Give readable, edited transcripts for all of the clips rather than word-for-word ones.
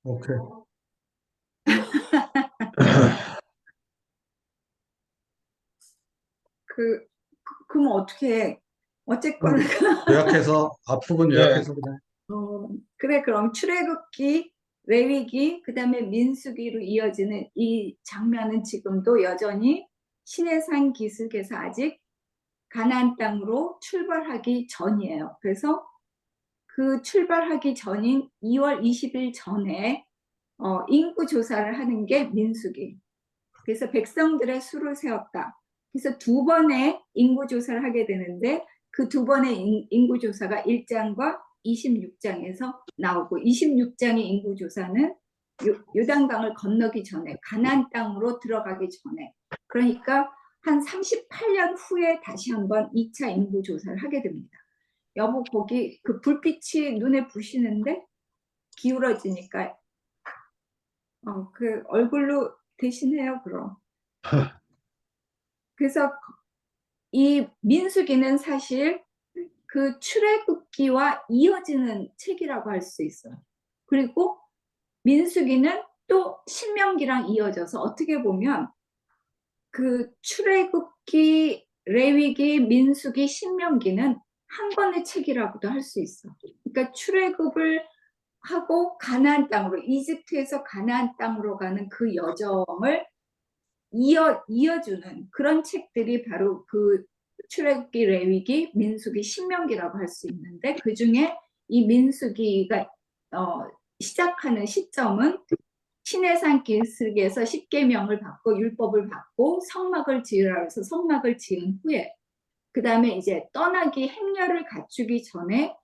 오케이. 그럼 어떻게 해? 어쨌거나 그럼 요약해서 앞부분 네. 요약해서 그냥. 그래, 그럼 출애굽기, 레위기, 그다음에 민수기로 이어지는 이 장면은 지금도 여전히 시내산 기슭에서 아직 가나안 땅으로 출발하기 전이에요. 그래서 그 출발하기 전인 2월 20일 전에 인구 조사를 하는 게 민수기. 그래서 백성들의 수를 세웠다. 그래서 두 번의 인구 조사를 하게 되는데 그 두 번의 인구 조사가 1장과 26장에서 나오고 26장의 인구 조사는 요단강을 건너기 전에 가나안 땅으로 들어가기 전에, 그러니까 한 38년 후에 다시 한번 2차 인구 조사를 하게 됩니다. 여보, 거기 그 불빛이 눈에 부시는데 기울어지니까 그 얼굴로 대신해요, 그럼. 그래서 이 민수기는 사실 그 출애굽기와 이어지는 책이라고 할 수 있어요. 그리고 민수기는 또 신명기랑 이어져서 어떻게 보면 그 출애굽기, 레위기, 민수기, 신명기는 한 권의 책이라고도 할 수 있어. 그러니까 출애굽을 하고 가나안 땅으로, 이집트에서 가나안 땅으로 가는 그 여정을 이어주는 그런 책들이 바로 그 출애굽기, 레위기, 민수기, 신명기라고 할 수 있는데, 그 중에 이 민수기가 시작하는 시점은 시내산 기슭에서 십계명을 받고 율법을 받고 성막을 지으라 해서 성막을 지은 후에, 그 다음에 이제 떠나기 행렬을 갖추기 전에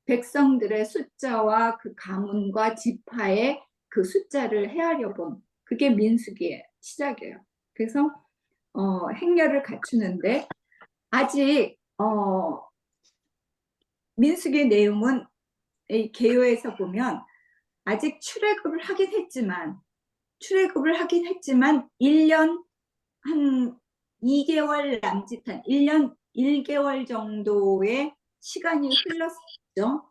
백성들의 숫자와 그 가문과 지파의 그 숫자를 헤아려 본, 그게 민수기의 시작이에요. 그래서 행렬을 갖추는데 아직 민수기의 내용은 이 개요에서 보면 아직 출애굽을 하긴 했지만 1년 한 2개월 남짓한 1년 1개월 정도의 시간이 흘렀죠.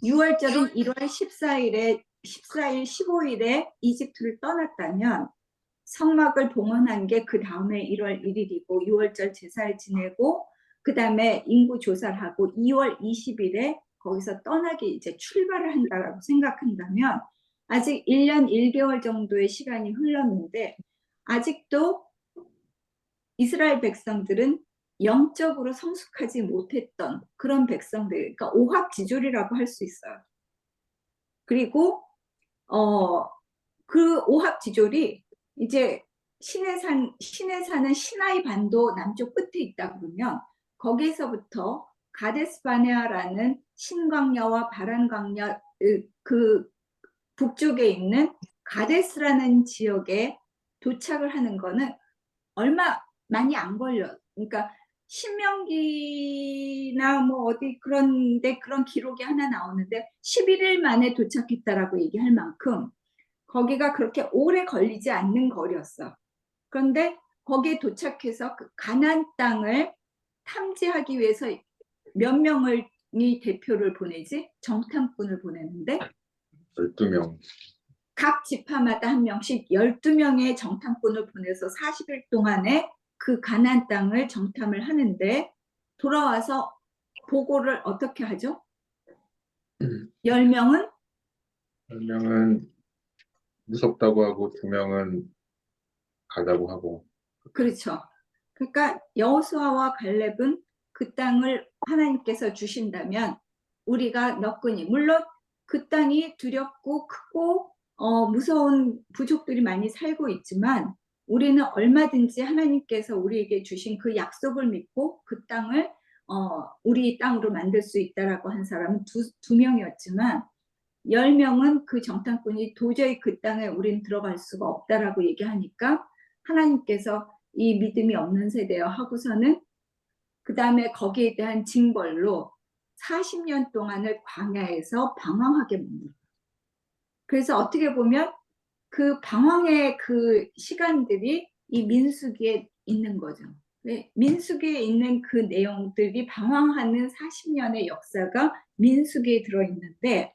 6월절인 1월 14일, 15일에 이집트를 떠났다면 성막을 봉헌한 게 그 다음에 1월 1일이고 6월절 제사를 지내고 그 다음에 인구 조사를 하고 2월 20일에 거기서 떠나기 이제 출발을 한다라고 생각한다면 아직 1년 1개월 정도의 시간이 흘렀는데 아직도 이스라엘 백성들은 영적으로 성숙하지 못했던 그런 백성들, 그러니까 오합지졸이라고 할 수 있어요. 그리고 그 오합지졸이 이제 신에 사는 시나이 반도 남쪽 끝에 있다 그러면 거기에서부터 가데스 바네아라는 신광야와 바란 광야 그 북쪽에 있는 가데스라는 지역에 도착을 하는 거는 얼마 많이 안 걸려. 그러니까 신명기나 뭐 어디 그런데 그런 기록이 하나 나오는데 11일 만에 도착했다라고 얘기할 만큼 거기가 그렇게 오래 걸리지 않는 거리였어. 그런데 거기에 도착해서 그 가나안 땅을 탐지하기 위해서 몇 명을 이 대표를 보내지? 정탐꾼을 보내는데 12명. 각 지파마다 한 명씩 12명의 정탐꾼을 보내서 40일 동안에 그 가나안 땅을 정탐을 하는데 돌아와서 보고를 어떻게 하죠? 10명은 1명은 무섭다고 하고 2명은 가자고 하고. 그렇죠. 그러니까 여호수아와 갈렙은 그 땅을 하나님께서 주신다면 우리가 너끈히, 물론 그 땅이 두렵고 크고 무서운 부족들이 많이 살고 있지만 우리는 얼마든지 하나님께서 우리에게 주신 그 약속을 믿고 그 땅을 우리 땅으로 만들 수 있다라고 한 사람은 두 명이었지만 10명은 그 정탐꾼이 도저히 그 땅에 우린 들어갈 수가 없다라고 얘기하니까 하나님께서 이 믿음이 없는 세대여 하고서는 그 다음에 거기에 대한 징벌로 40년 동안을 광야에서 방황하게 봅니다. 그래서 어떻게 보면 그 방황의 그 시간들이 이 민수기에 있는 거죠. 민수기에 있는 그 내용들이 방황하는 40년의 역사가 민수기에 들어있는데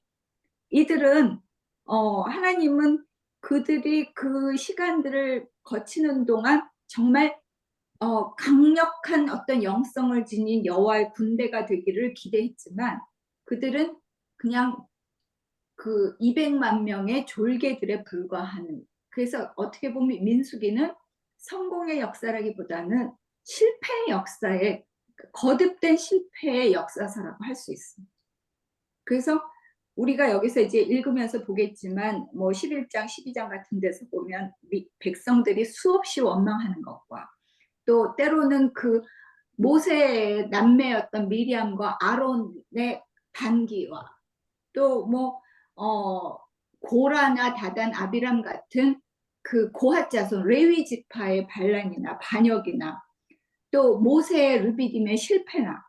이들은 하나님은 그들이 그 시간들을 거치는 동안 정말 강력한 어떤 영성을 지닌 여호와의 군대가 되기를 기대했지만 그들은 그냥 그 200만 명의 졸개들에 불과하는, 그래서 어떻게 보면 민수기는 성공의 역사라기보다는 실패의 역사에, 거듭된 실패의 역사서라고 할 수 있습니다. 그래서 우리가 여기서 이제 읽으면서 보겠지만 뭐 11장, 12장 같은 데서 보면 백성들이 수없이 원망하는 것과 또 때로는 그 모세의 남매였던 미리암과 아론의 반기와 또 뭐 고라나 다단, 아비람 같은 그 고핫 자손 레위 지파의 반란이나 반역이나 또 모세의 르비딤의 실패나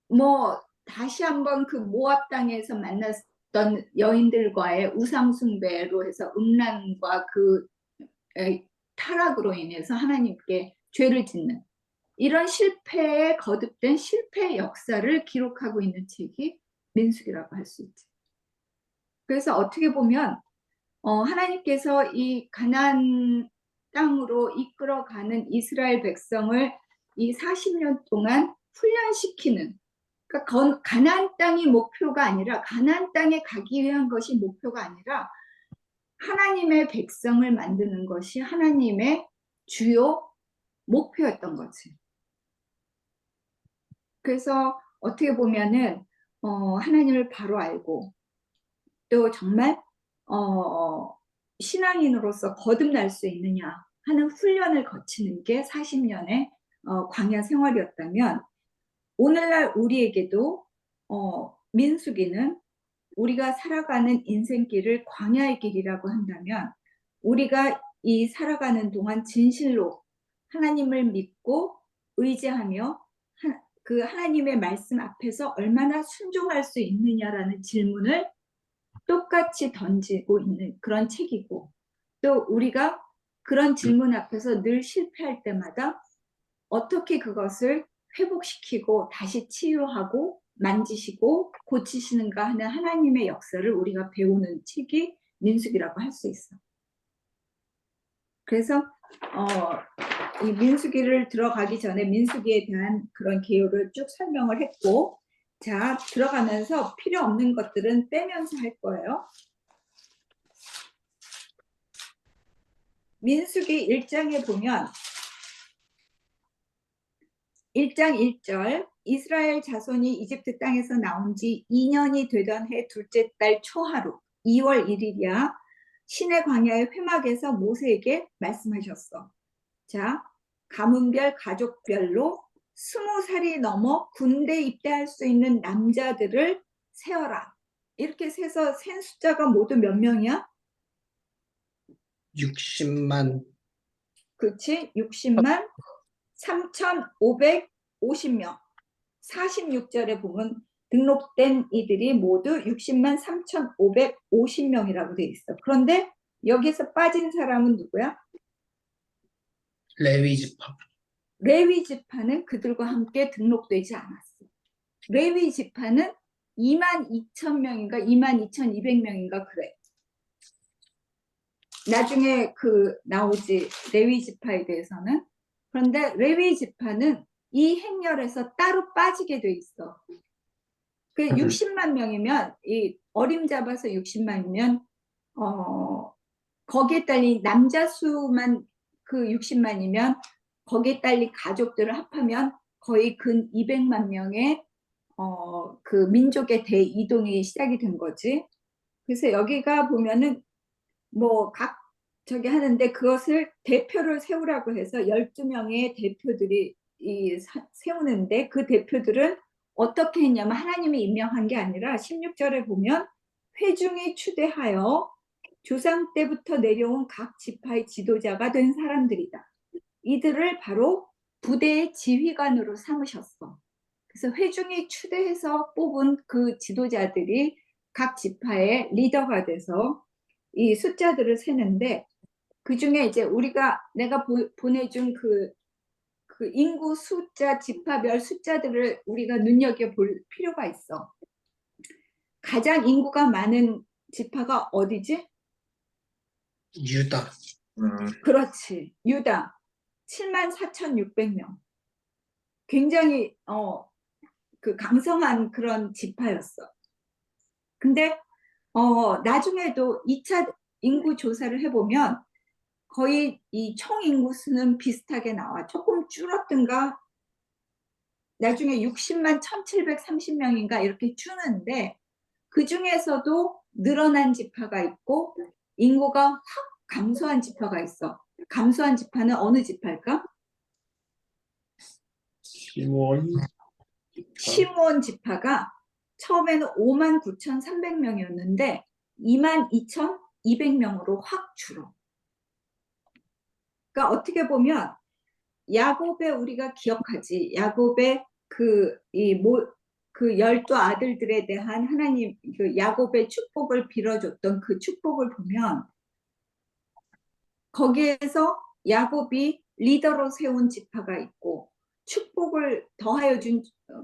뭐 다시 한번 그 모압 땅에서 만났던 여인들과의 우상 숭배로 해서 음란과 그 타락으로 인해서 하나님께 죄를 짓는 이런 실패에 거듭된 실패의 역사를 기록하고 있는 책이 민수기라고 할 수 있죠. 그래서 어떻게 보면 하나님께서 이 가나안 땅으로 이끌어가는 이스라엘 백성을 이 40년 동안 훈련시키는, 그러니까 가나안 땅이 목표가 아니라, 가나안 땅에 가기 위한 것이 목표가 아니라 하나님의 백성을 만드는 것이 하나님의 주요 목표였던 거지. 그래서 어떻게 보면은 하나님을 바로 알고 또 정말 신앙인으로서 거듭날 수 있느냐 하는 훈련을 거치는 게 40년의 광야 생활이었다면, 오늘날 우리에게도 민수기는 우리가 살아가는 인생길을 광야의 길이라고 한다면, 우리가 이 살아가는 동안 진실로 하나님을 믿고 의지하며 그 하나님의 말씀 앞에서 얼마나 순종할 수 있느냐라는 질문을 똑같이 던지고 있는 그런 책이고, 또 우리가 그런 질문 앞에서 늘 실패할 때마다 어떻게 그것을 회복시키고 다시 치유하고 만지시고 고치시는가 하는 하나님의 역사를 우리가 배우는 책이 민수기라고 할 수 있어. 그래서 이 민수기를 들어가기 전에 민수기에 대한 그런 개요를 쭉 설명을 했고, 자, 들어가면서 필요 없는 것들은 빼면서 할 거예요. 민수기 1장에 보면 1장 1절, 이스라엘 자손이 이집트 땅에서 나온 지 2년이 되던 해 둘째 달 초하루 2월 1일이야 시내 광야의 회막에서 모세에게 말씀하셨어. 자, 가문별 가족별로 20살이 넘어 군대 입대할 수 있는 남자들을 세어라. 이렇게 세서 센 숫자가 모두 몇 명이야? 60만. 그렇지? 60만 3,550명. 46절에 보면 등록된 이들이 모두 60만 3,550명이라고 돼 있어. 그런데 여기서 빠진 사람은 누구야? 레위 지파. 레위 지파는 그들과 함께 등록되지 않았어. 레위 지파는 22,000명인가 22,200명인가 그래. 나중에 그 나오지 레위 지파에 대해서는. 그런데 레위 지파는 이 행렬에서 따로 빠지게 돼 있어. 그 60만 명이면 이 어림잡아서 60만이면 거기에 딸린 남자 수만 그 60만이면 거기에 딸린 가족들을 합하면 거의 근 200만 명의 그 민족의 대이동이 시작이 된 거지. 그래서 여기가 보면은 뭐 각 저기 하는데 그것을 대표를 세우라고 해서 12명의 대표들이 세우는데, 그 대표들은 어떻게 했냐면 하나님이 임명한 게 아니라 16절에 보면 회중이 추대하여 조상 때부터 내려온 각 지파의 지도자가 된 사람들이다. 이들을 바로 부대의 지휘관으로 삼으셨어. 그래서 회중이 추대해서 뽑은 그 지도자들이 각 지파의 리더가 돼서 이 숫자들을 세는데, 그 중에 이제 내가 보내준 그 인구 숫자, 지파별 숫자들을 우리가 눈여겨볼 필요가 있어. 가장 인구가 많은 지파가 어디지? 유다. 그렇지. 유다. 74,600명. 굉장히 그 강성한 그런 지파였어. 근데 나중에도 2차 인구 조사를 해보면 거의 이 총 인구 수는 비슷하게 나와. 조금 줄었든가 나중에 60만 1,730명인가 이렇게 주는데 그 중에서도 늘어난 지파가 있고 인구가 확 감소한 지파가 있어. 감소한 지파는 어느 지파일까? 시몬 시므온 지파가 처음에는 59,300명이었는데 22,200명으로 확 줄어. 그러니까 어떻게 보면 야곱의 우리가 기억하지. 야곱의 그 12 아들들에 대한 하나님 그 야곱의 축복을 빌어줬던 그 축복을 보면 거기에서 야곱이 리더로 세운 지파가 있고 축복을 더하여 준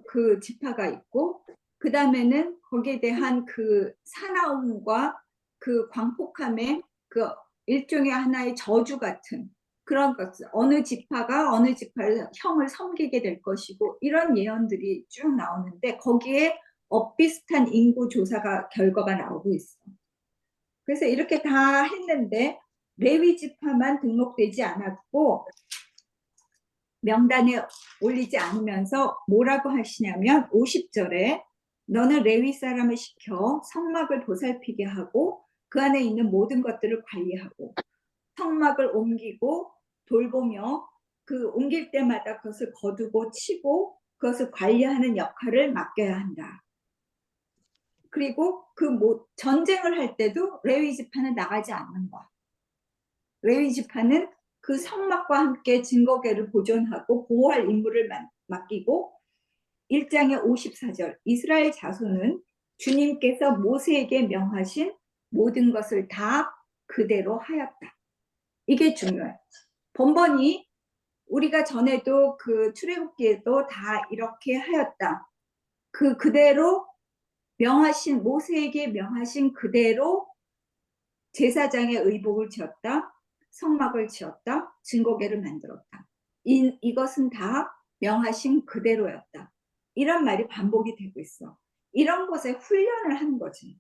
그 지파가 있고 그 다음에는 거기에 대한 그 사나움과 그 광폭함의 그 일종의 하나의 저주 같은 그런 것을 어느 지파가 어느 지파를 형을 섬기게 될 것이고 이런 예언들이 쭉 나오는데 거기에 엇비슷한 인구 조사가 결과가 나오고 있어. 그래서 이렇게 다 했는데 레위 지파만 등록되지 않았고 명단에 올리지 않으면서 뭐라고 하시냐면 50절에 너는 레위 사람을 시켜 성막을 보살피게 하고 그 안에 있는 모든 것들을 관리하고 성막을 옮기고 돌보며 그 옮길 때마다 그것을 거두고 치고 그것을 관리하는 역할을 맡겨야 한다. 그리고 그 전쟁을 할 때도 레위 지파는 나가지 않는 거야. 레위 지파는 그 성막과 함께 증거궤를 보존하고 보호할 임무를 맡기고 1장의 54절 이스라엘 자손은 주님께서 모세에게 명하신 모든 것을 다 그대로 하였다. 이게 중요해. 번번이 우리가 전에도 그 출애굽기에도 다 이렇게 하였다. 그대로 명하신 모세에게 명하신 그대로 제사장의 의복을 지었다. 성막을 지었다. 증거궤를 만들었다. 이것은 다 명하신 그대로였다. 이런 말이 반복이 되고 있어. 이런 것에 훈련을 하는 거지.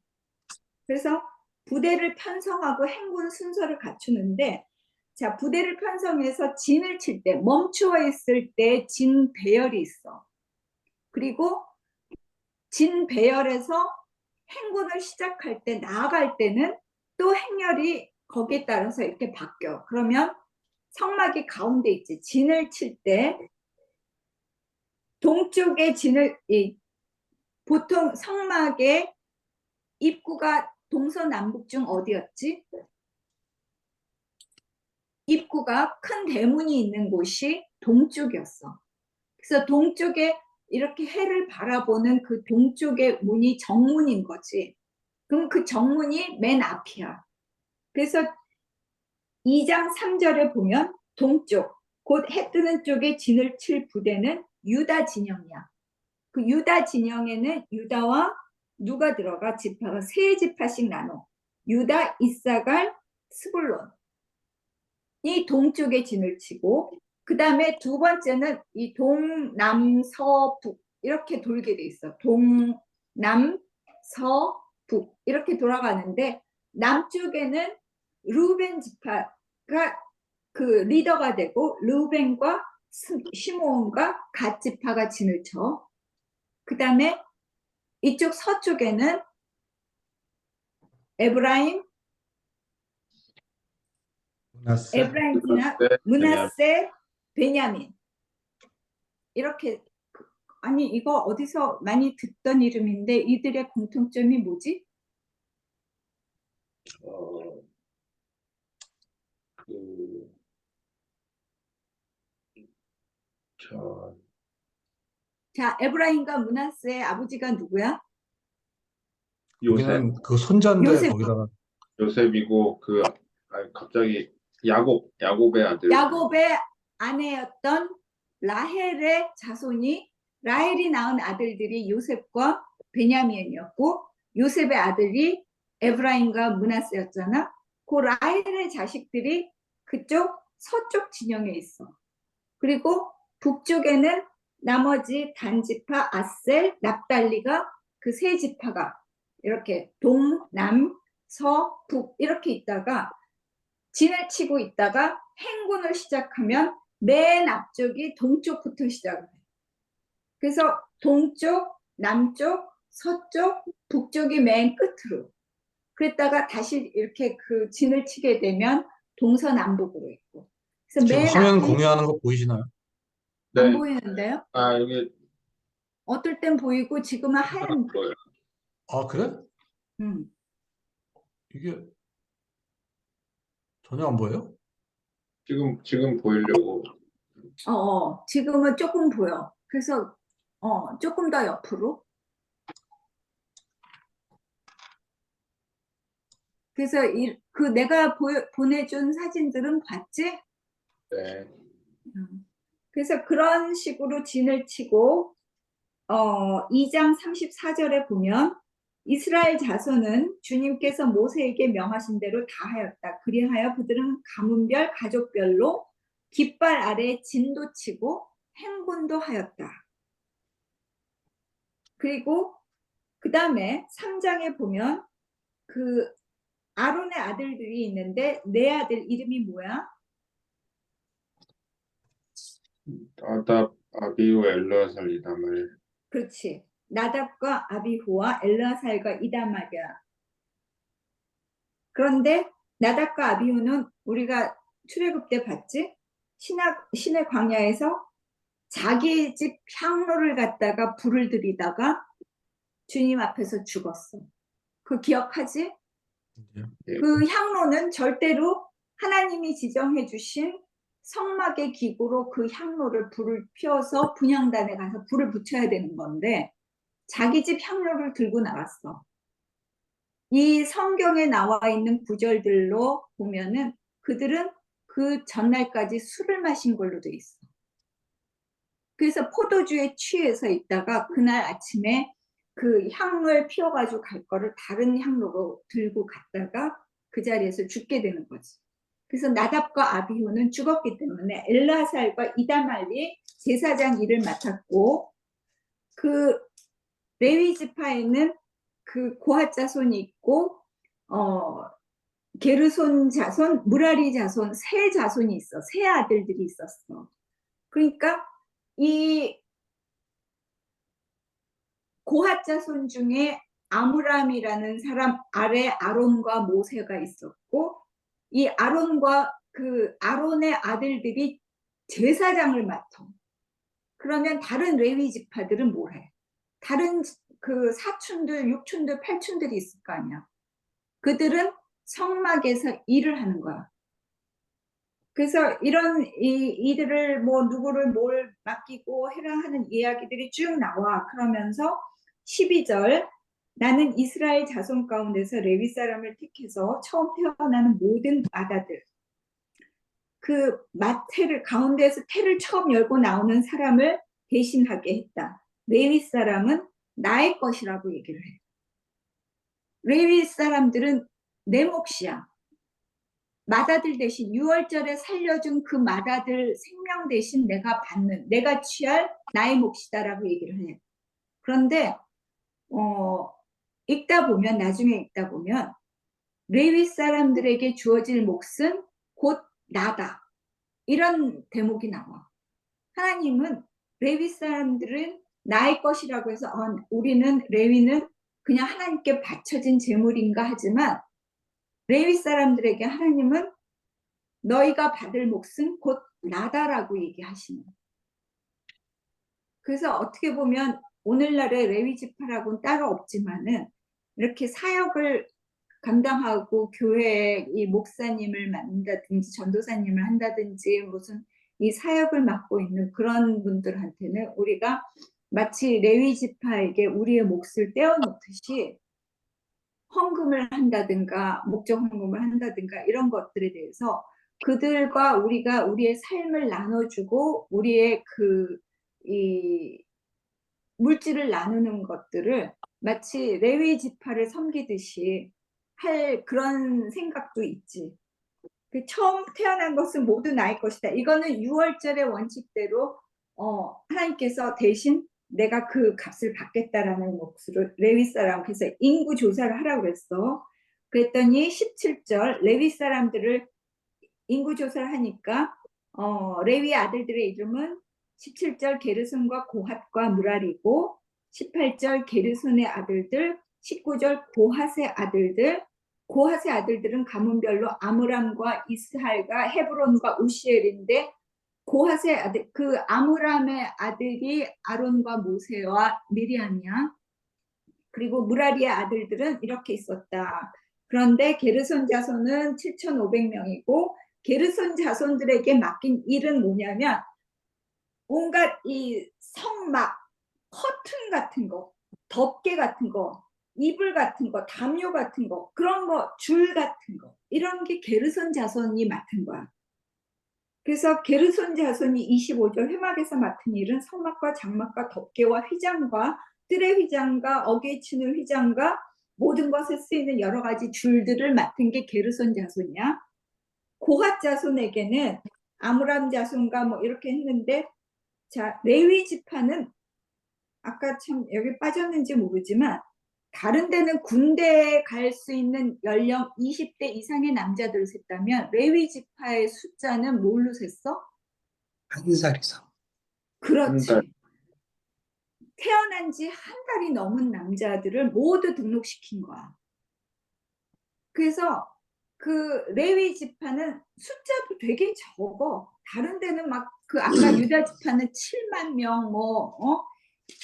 그래서 부대를 편성하고 행군 순서를 갖추는데 자, 부대를 편성해서 진을 칠 때 멈추어 있을 때 진 배열이 있어. 그리고 진 배열에서 행군을 시작할 때 나아갈 때는 또 행렬이 거기에 따라서 이렇게 바뀌어. 그러면 성막이 가운데 있지. 진을 칠 때 동쪽에 보통 성막의 입구가 동서남북 중 어디였지? 입구가 큰 대문이 있는 곳이 동쪽이었어. 그래서 동쪽에 이렇게 해를 바라보는 그 동쪽의 문이 정문인 거지. 그럼 그 정문이 맨 앞이야. 그래서 2장 3절에 보면 동쪽, 곧 해 뜨는 쪽에 진을 칠 부대는 유다 진영이야. 그 유다 진영에는 유다와 누가 들어가? 지파가 세 지파씩 나눠. 유다, 이사갈, 스불론. 이 동쪽에 진을 치고 그 다음에 두 번째는 이 동남서북 이렇게 돌게 돼 있어. 동남서북 이렇게 돌아가는데 남쪽에는 루벤 지파가 그 리더가 되고 루벤과 시므온과 갓 지파가 진을 쳐. 그 다음에 이쪽 서쪽에는 에브라임, 므낫세, 베냐민 이렇게 아니 이거 어디서 많이 듣던 이름인데 이들의 공통점이 뭐지? 자, 에브라임과 므낫세의 아버지가 누구야? 요셉. 그 손자인데 요셉. 거기다가 요셉이고 갑자기 야곱의 아들. 야곱의 아내였던 라헬의 자손이 라헬이 낳은 아들들이 요셉과 베냐민이었고 요셉의 아들이 에브라임과 므낫세였잖아. 그 라헬의 자식들이 그쪽 서쪽 진영에 있어. 그리고 북쪽에는 나머지 단지파 아셀, 납달리가 그 세 지파가 이렇게 동, 남, 서, 북 이렇게 있다가 진을 치고 있다가 행군을 시작하면 맨 앞쪽이 동쪽부터 시작을 해. 그래서 동쪽, 남쪽, 서쪽, 북쪽이 맨 끝으로. 그랬다가 다시 이렇게 그 진을 치게 되면 동서남북으로 있고. 그래서 지금 맨 화면 앞이 공유하는 거 보이시나요? 안 네. 보이는데요? 아, 여기 어떨 땐 보이고 지금은 하얀. 거예요. 아, 그래? 음. 이게 전혀 안 보여요? 지금 보이려고. 지금은 조금 보여. 그래서 조금 더 옆으로. 그래서 그 내가 보내준 사진들은 봤지? 네. 그래서 그런 식으로 진을 치고 2장 34절에 보면 이스라엘 자손은 주님께서 모세에게 명하신 대로 다 하였다. 그리하여 그들은 가문별 가족별로 깃발 아래 진도 치고 행군도 하였다. 그리고 그 다음에 3장에 보면 그 아론의 아들들이 있는데 네 아들 이름이 뭐야? 나답, 아비후, 엘르아살, 이다말. 그렇지. 나답과 아비후와 엘르아살과 이다말이야. 그런데 나답과 아비후는 우리가 출애굽 때 봤지? 신의 광야에서 자기 집 향로를 갖다가 불을 들이다가 주님 앞에서 죽었어. 그 기억하지? 예. 그 향로는 절대로 하나님이 지정해 주신 성막의 기구로 그 향로를 불을 피워서 분향단에 가서 불을 붙여야 되는 건데 자기 집 향로를 들고 나갔어. 이 성경에 나와 있는 구절들로 보면은 그들은 그 전날까지 술을 마신 걸로 돼 있어. 그래서 포도주에 취해서 있다가 그날 아침에 그 향을 피워가지고 갈 거를 다른 향로로 들고 갔다가 그 자리에서 죽게 되는 거지. 그래서 나답과 아비후는 죽었기 때문에 엘르아살과 이다말리 제사장 일을 맡았고 그 레위 지파에는 그 고핫 자손이 있고 게르손 자손, 무라리 자손 세 자손이 있어. 세 아들들이 있었어. 그러니까 이 고핫 자손 중에 아므람이라는 사람 아래 아론과 모세가 있었고 이 아론과 그 아론의 아들들이 제사장을 맡아. 그러면 다른 레위 지파들은 뭘 해? 다른 그 사촌들, 육촌들, 팔촌들이 있을 거 아니야. 그들은 성막에서 일을 하는 거야. 그래서 이런 이들을 뭐 누구를 뭘 맡기고 해라 하는 이야기들이 쭉 나와. 그러면서 12절 나는 이스라엘 자손 가운데서 레위 사람을 택해서 처음 태어나는 모든 마다들 그 마태를 가운데에서 태를 처음 열고 나오는 사람을 대신하게 했다. 레위 사람은 나의 것이라고 얘기를 해. 레위 사람들은 내 몫이야. 마다들 대신 6월절에 살려준 그 마다들 생명 대신 내가 받는, 내가 취할 나의 몫이다라고 얘기를 해. 그런데 읽다 보면 나중에 읽다 보면 레위 사람들에게 주어질 몫은 곧 나다. 이런 대목이 나와. 하나님은 레위 사람들은 나의 것이라고 해서 우리는 레위는 그냥 하나님께 바쳐진 제물인가 하지만 레위 사람들에게 하나님은 너희가 받을 몫은 곧 나다라고 얘기하시는. 그래서 어떻게 보면 오늘날의 레위 지파라고는 따로 없지만은 이렇게 사역을 감당하고 교회에 이 목사님을 만든다든지 전도사님을 한다든지 무슨 이 사역을 맡고 있는 그런 분들한테는 우리가 마치 레위 지파에게 우리의 몫을 떼어놓듯이 헌금을 한다든가 목적 헌금을 한다든가 이런 것들에 대해서 그들과 우리가 우리의 삶을 나눠주고 우리의 이 물질을 나누는 것들을 마치 레위 지파를 섬기듯이 할 그런 생각도 있지. 그 처음 태어난 것은 모두 나의 것이다. 이거는 6월절의 원칙대로 하나님께서 대신 내가 그 값을 받겠다라는 몫으로 레위 사람, 그래서 인구 조사를 하라고 그랬어. 그랬더니 17절 레위 사람들을 인구 조사를 하니까 레위 아들들의 이름은 17절 게르손과 고핫과 무랄이고 18절 게르손의 아들들, 19절 고핫의 아들들. 고핫의 아들들은 가문별로 아므람과 이스할과 헤브론과 우시엘인데 고핫의 아들, 그 아므람의 아들이 아론과 모세와 미리암이야. 그리고 무라리의 아들들은 이렇게 있었다. 그런데 게르손 자손은 7,500명이고 게르손 자손들에게 맡긴 일은 뭐냐면 온갖 이 성막, 커튼 같은 거, 덮개 같은 거, 이불 같은 거, 담요 같은 거, 그런 거, 줄 같은 거, 이런 게 게르손 자손이 맡은 거야. 그래서 게르손 자손이 25절 회막에서 맡은 일은 성막과 장막과 덮개와 휘장과 뜰의 휘장과 어귀에 치는 휘장과 모든 것에 쓰이는 여러 가지 줄들을 맡은 게 게르손 자손이야. 고핫 자손에게는 아므람 자손과 뭐 이렇게 했는데, 자, 레위 지파는 아까 참 여기 빠졌는지 모르지만 다른 데는 군대에 갈 수 있는 연령 20대 이상의 남자들을 셌다면 레위 지파의 숫자는 뭘로 셌어? 1살 이상. 한 그렇지. 달. 태어난 지 한 달이 넘은 남자들을 모두 등록시킨 거야. 그래서 그 레위 지파는 숫자도 되게 적어. 다른 데는 막 그 아까 유다 지파는 7만 명,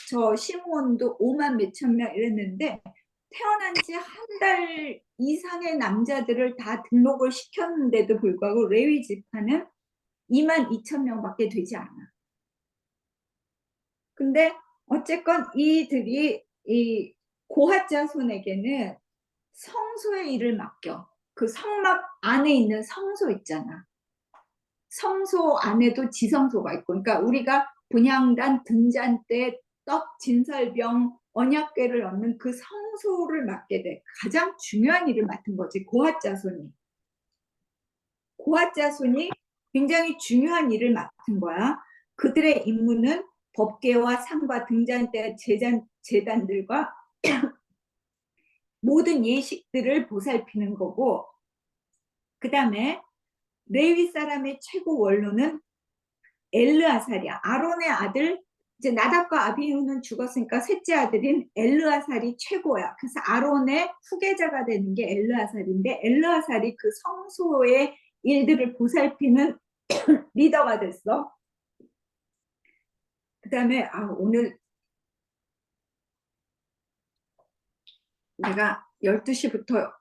저 시므온도 5만 몇천 명 이랬는데 태어난 지 한 달 이상의 남자들을 다 등록을 시켰는데도 불구하고 레위 지파는 2만 2천 명밖에 되지 않아. 근데 어쨌건 이들이 이 고핫 자손에게는 성소의 일을 맡겨. 그 성막 안에 있는 성소 있잖아. 성소 안에도 지성소가 있고, 그러니까 우리가 분향단, 등잔대, 떡, 진설병, 언약궤를 얻는 그 성소를 맡게 돼. 가장 중요한 일을 맡은 거지, 고핫 자손이. 고핫 자손이 굉장히 중요한 일을 맡은 거야. 그들의 임무는 법궤와 상과 등잔대, 제단들과 모든 예식들을 보살피는 거고, 그 다음에 레위 사람의 최고 원로는 엘르아살이야. 아론의 아들, 이제 나답과 아비후는 죽었으니까 셋째 아들인 엘르아살이 최고야. 그래서 아론의 후계자가 되는 게 엘르아살인데 엘르아살이 그 성소의 일들을 보살피는 리더가 됐어. 그 다음에 오늘 내가 12시부터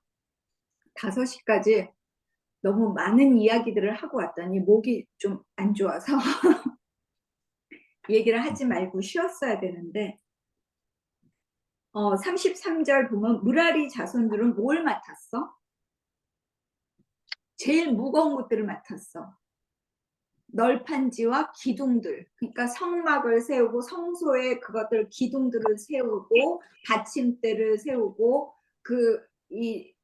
5시까지 너무 많은 이야기들을 하고 왔더니 목이 좀 안 좋아서 얘기를 하지 말고 쉬었어야 되는데 33절 보면 무라리 자손들은 뭘 맡았어? 제일 무거운 것들을 맡았어. 널판지와 기둥들, 그러니까 성막을 세우고 성소에 그것들 기둥들을 세우고 받침대를 세우고 이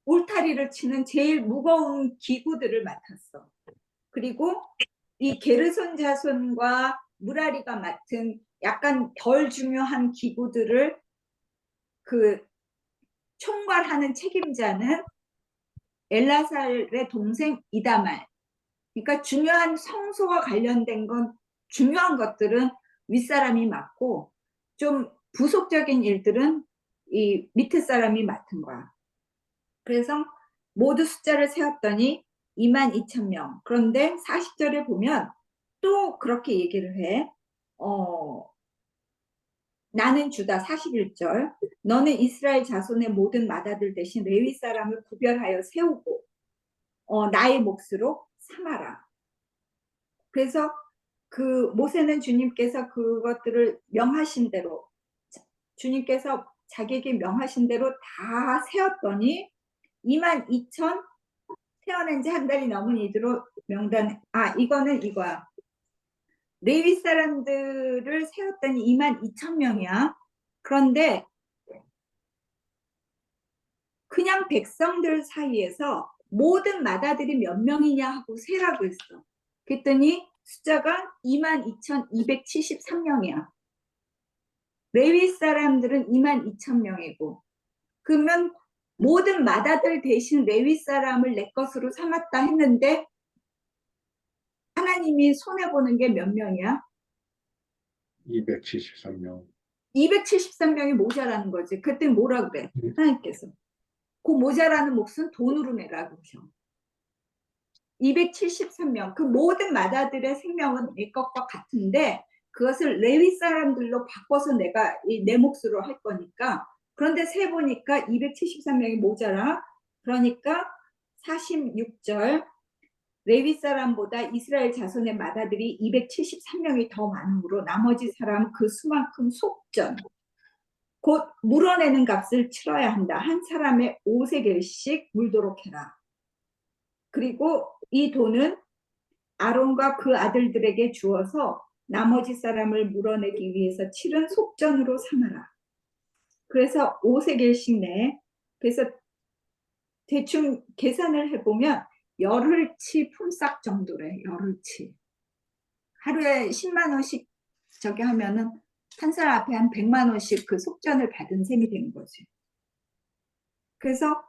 울타리를 치는 제일 무거운 기구들을 맡았어. 그리고 이 게르손 자손과 무라리가 맡은 약간 덜 중요한 기구들을 그 총괄하는 책임자는 엘라살의 동생 이다말. 그러니까 중요한 성소와 관련된 건 중요한 것들은 윗사람이 맡고 좀 부속적인 일들은 이 밑에 사람이 맡은 거야. 그래서 모두 숫자를 세웠더니 22,000명. 그런데 40절에 보면 또 그렇게 얘기를 해. 나는 주다 41절. 너는 이스라엘 자손의 모든 맏아들 대신 레위 사람을 구별하여 세우고 나의 몫으로 삼아라. 그래서 그 모세는 주님께서 그것들을 명하신 대로 주님께서 자기에게 명하신 대로 다 세웠더니 22,000 태어난 지 한 달이 넘은 이들로 명단. 이거는 이거야. 레위 사람들을 세웠더니 22,000명이야. 그런데 그냥 백성들 사이에서 모든 마다들이 몇 명이냐 하고 세라고 했어. 그랬더니 숫자가 22,273명이야. 레위 사람들은 22,000명이고, 그러면 모든 마다들 대신 레위 사람을 내 것으로 삼았다 했는데 하나님이 손해보는 게 몇 명이야? 273명. 273명이 모자라는 거지. 그때 뭐라 그래? 하나님께서. 그 모자라는 몫은 돈으로 내라고 그러셔. 273명. 그 모든 마다들의 생명은 내 것과 같은데 그것을 레위 사람들로 바꿔서 내가 내 몫으로 할 거니까. 그런데 세 보니까 273명이 모자라. 그러니까 46절 레위 사람보다 이스라엘 자손의 마다들이 273명이 더 많으므로 나머지 사람은 그 수만큼 속전 곧 물어내는 값을 치러야 한다. 한 사람의 5세겔씩 물도록 해라. 그리고 이 돈은 아론과 그 아들들에게 주어서 나머지 사람을 물어내기 위해서 치른 속전으로 삼아라. 그래서 5세겔씩 내. 그래서 대충 계산을 해보면 열흘치 품삯 정도래. 열흘치. 하루에 10만 원씩 저기 하면은 한 사람 앞에 한 100만 원씩 그 속전을 받은 셈이 되는 거지. 그래서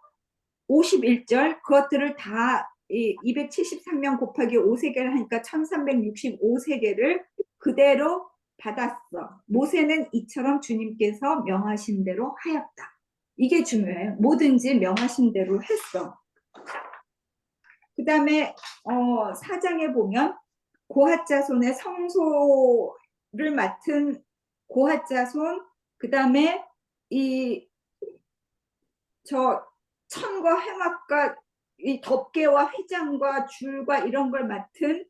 51절 그것들을 다 273명 곱하기 5세겔을 하니까 1365세겔을 그대로 받았어. 모세는 이처럼 주님께서 명하신 대로 하였다. 이게 중요해. 뭐든지 명하신 대로 했어. 그 다음에 4장에 보면 고핫 자손의 성소를 맡은 고핫 자손, 그 다음에 천과 해막과 이 덮개와 휘장과 줄과 이런 걸 맡은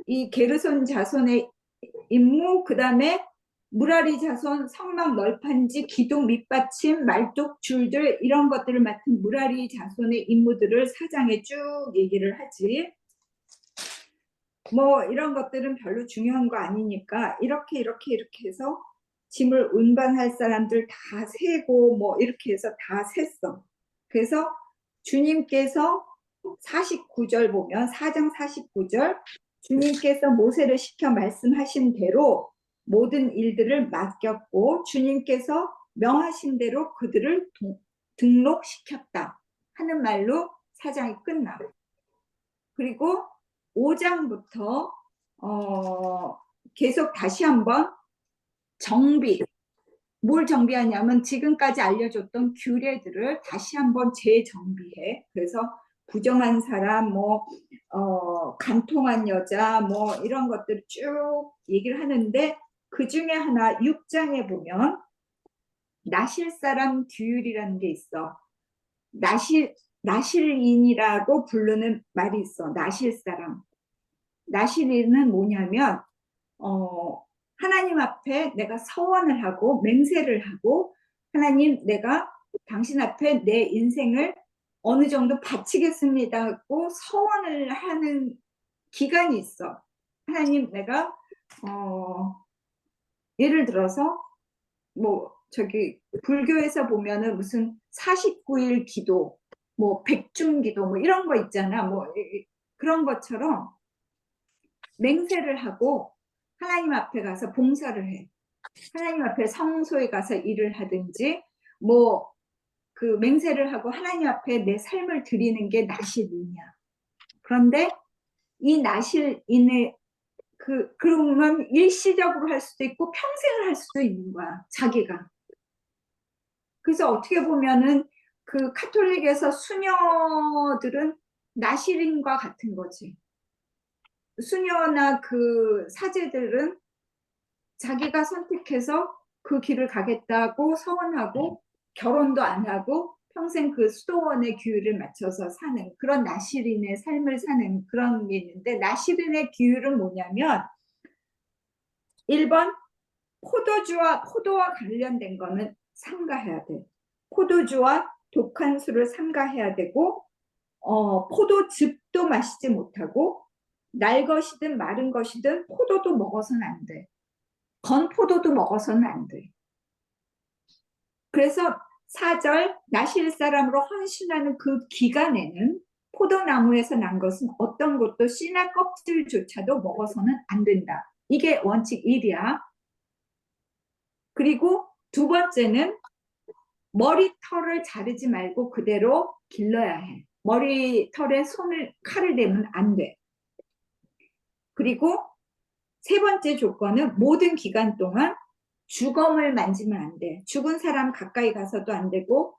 이 게르손 자손의 임무, 그 다음에 무라리 자손 성막 널판지 기둥 밑받침 말뚝 줄들 이런 것들을 맡은 무라리 자손의 임무들을 4장에 쭉 얘기를 하지. 뭐 이런 것들은 별로 중요한 거 아니니까 이렇게 해서 짐을 운반할 사람들 다 세고 뭐 이렇게 해서 다 셌어. 그래서 주님께서 49절 보면 4장 49절 주님께서 모세를 시켜 말씀하신 대로 모든 일들을 맡겼고 주님께서 명하신 대로 그들을 등록시켰다 하는 말로 4장이 끝나. 그리고 5장부터 계속 다시 한번 정비, 뭘 정비하냐면 지금까지 알려줬던 규례들을 다시 한번 재정비해. 그래서 부정한 사람, 간통한 여자, 뭐 이런 것들 쭉 얘기를 하는데 그 중에 하나 6장에 보면 나실 사람 규율이라는 게 있어. 나실인이라고 부르는 말이 있어. 나실 사람. 나실인은 뭐냐면 하나님 앞에 내가 서원을 하고 맹세를 하고 하나님 내가 당신 앞에 내 인생을 어느 정도 바치겠습니다 하고 서원을 하는 기간이 있어. 하나님 내가 예를 들어서 뭐 저기 불교에서 보면은 무슨 49일 기도 뭐 백중 기도 뭐 이런 거 있잖아. 뭐 그런 것처럼 맹세를 하고 하나님 앞에 가서 봉사를 해. 하나님 앞에 성소에 가서 일을 하든지 뭐 그 맹세를 하고 하나님 앞에 내 삶을 드리는 게 나실인이야. 그런데 이 나실인의 그러면 일시적으로 할 수도 있고 평생을 할 수도 있는 거야. 자기가. 그래서 어떻게 보면은 그 카톨릭에서 수녀들은 나실인과 같은 거지. 수녀나 그 사제들은 자기가 선택해서 그 길을 가겠다고 서원하고 결혼도 안 하고 평생 그 수도원의 규율을 맞춰서 사는 그런 나실인의 삶을 사는 그런 게 있는데 나실인의 규율은 뭐냐면 1번 포도와 관련된 거는 삼가해야 돼. 포도주와 독한 술을 삼가해야 되고 포도즙도 마시지 못하고 날 것이든 마른 것이든 포도도 먹어서는 안 돼. 건포도도 먹어서는 안 돼. 그래서 4절 나실 사람으로 헌신하는 그 기간에는 포도나무에서 난 것은 어떤 것도 씨나 껍질조차도 먹어서는 안 된다. 이게 원칙 1이야. 그리고 두 번째는 머리털을 자르지 말고 그대로 길러야 해. 머리털에 칼을 대면 안 돼. 그리고 세 번째 조건은 모든 기간 동안 주검을 만지면 안 돼. 죽은 사람 가까이 가서도 안 되고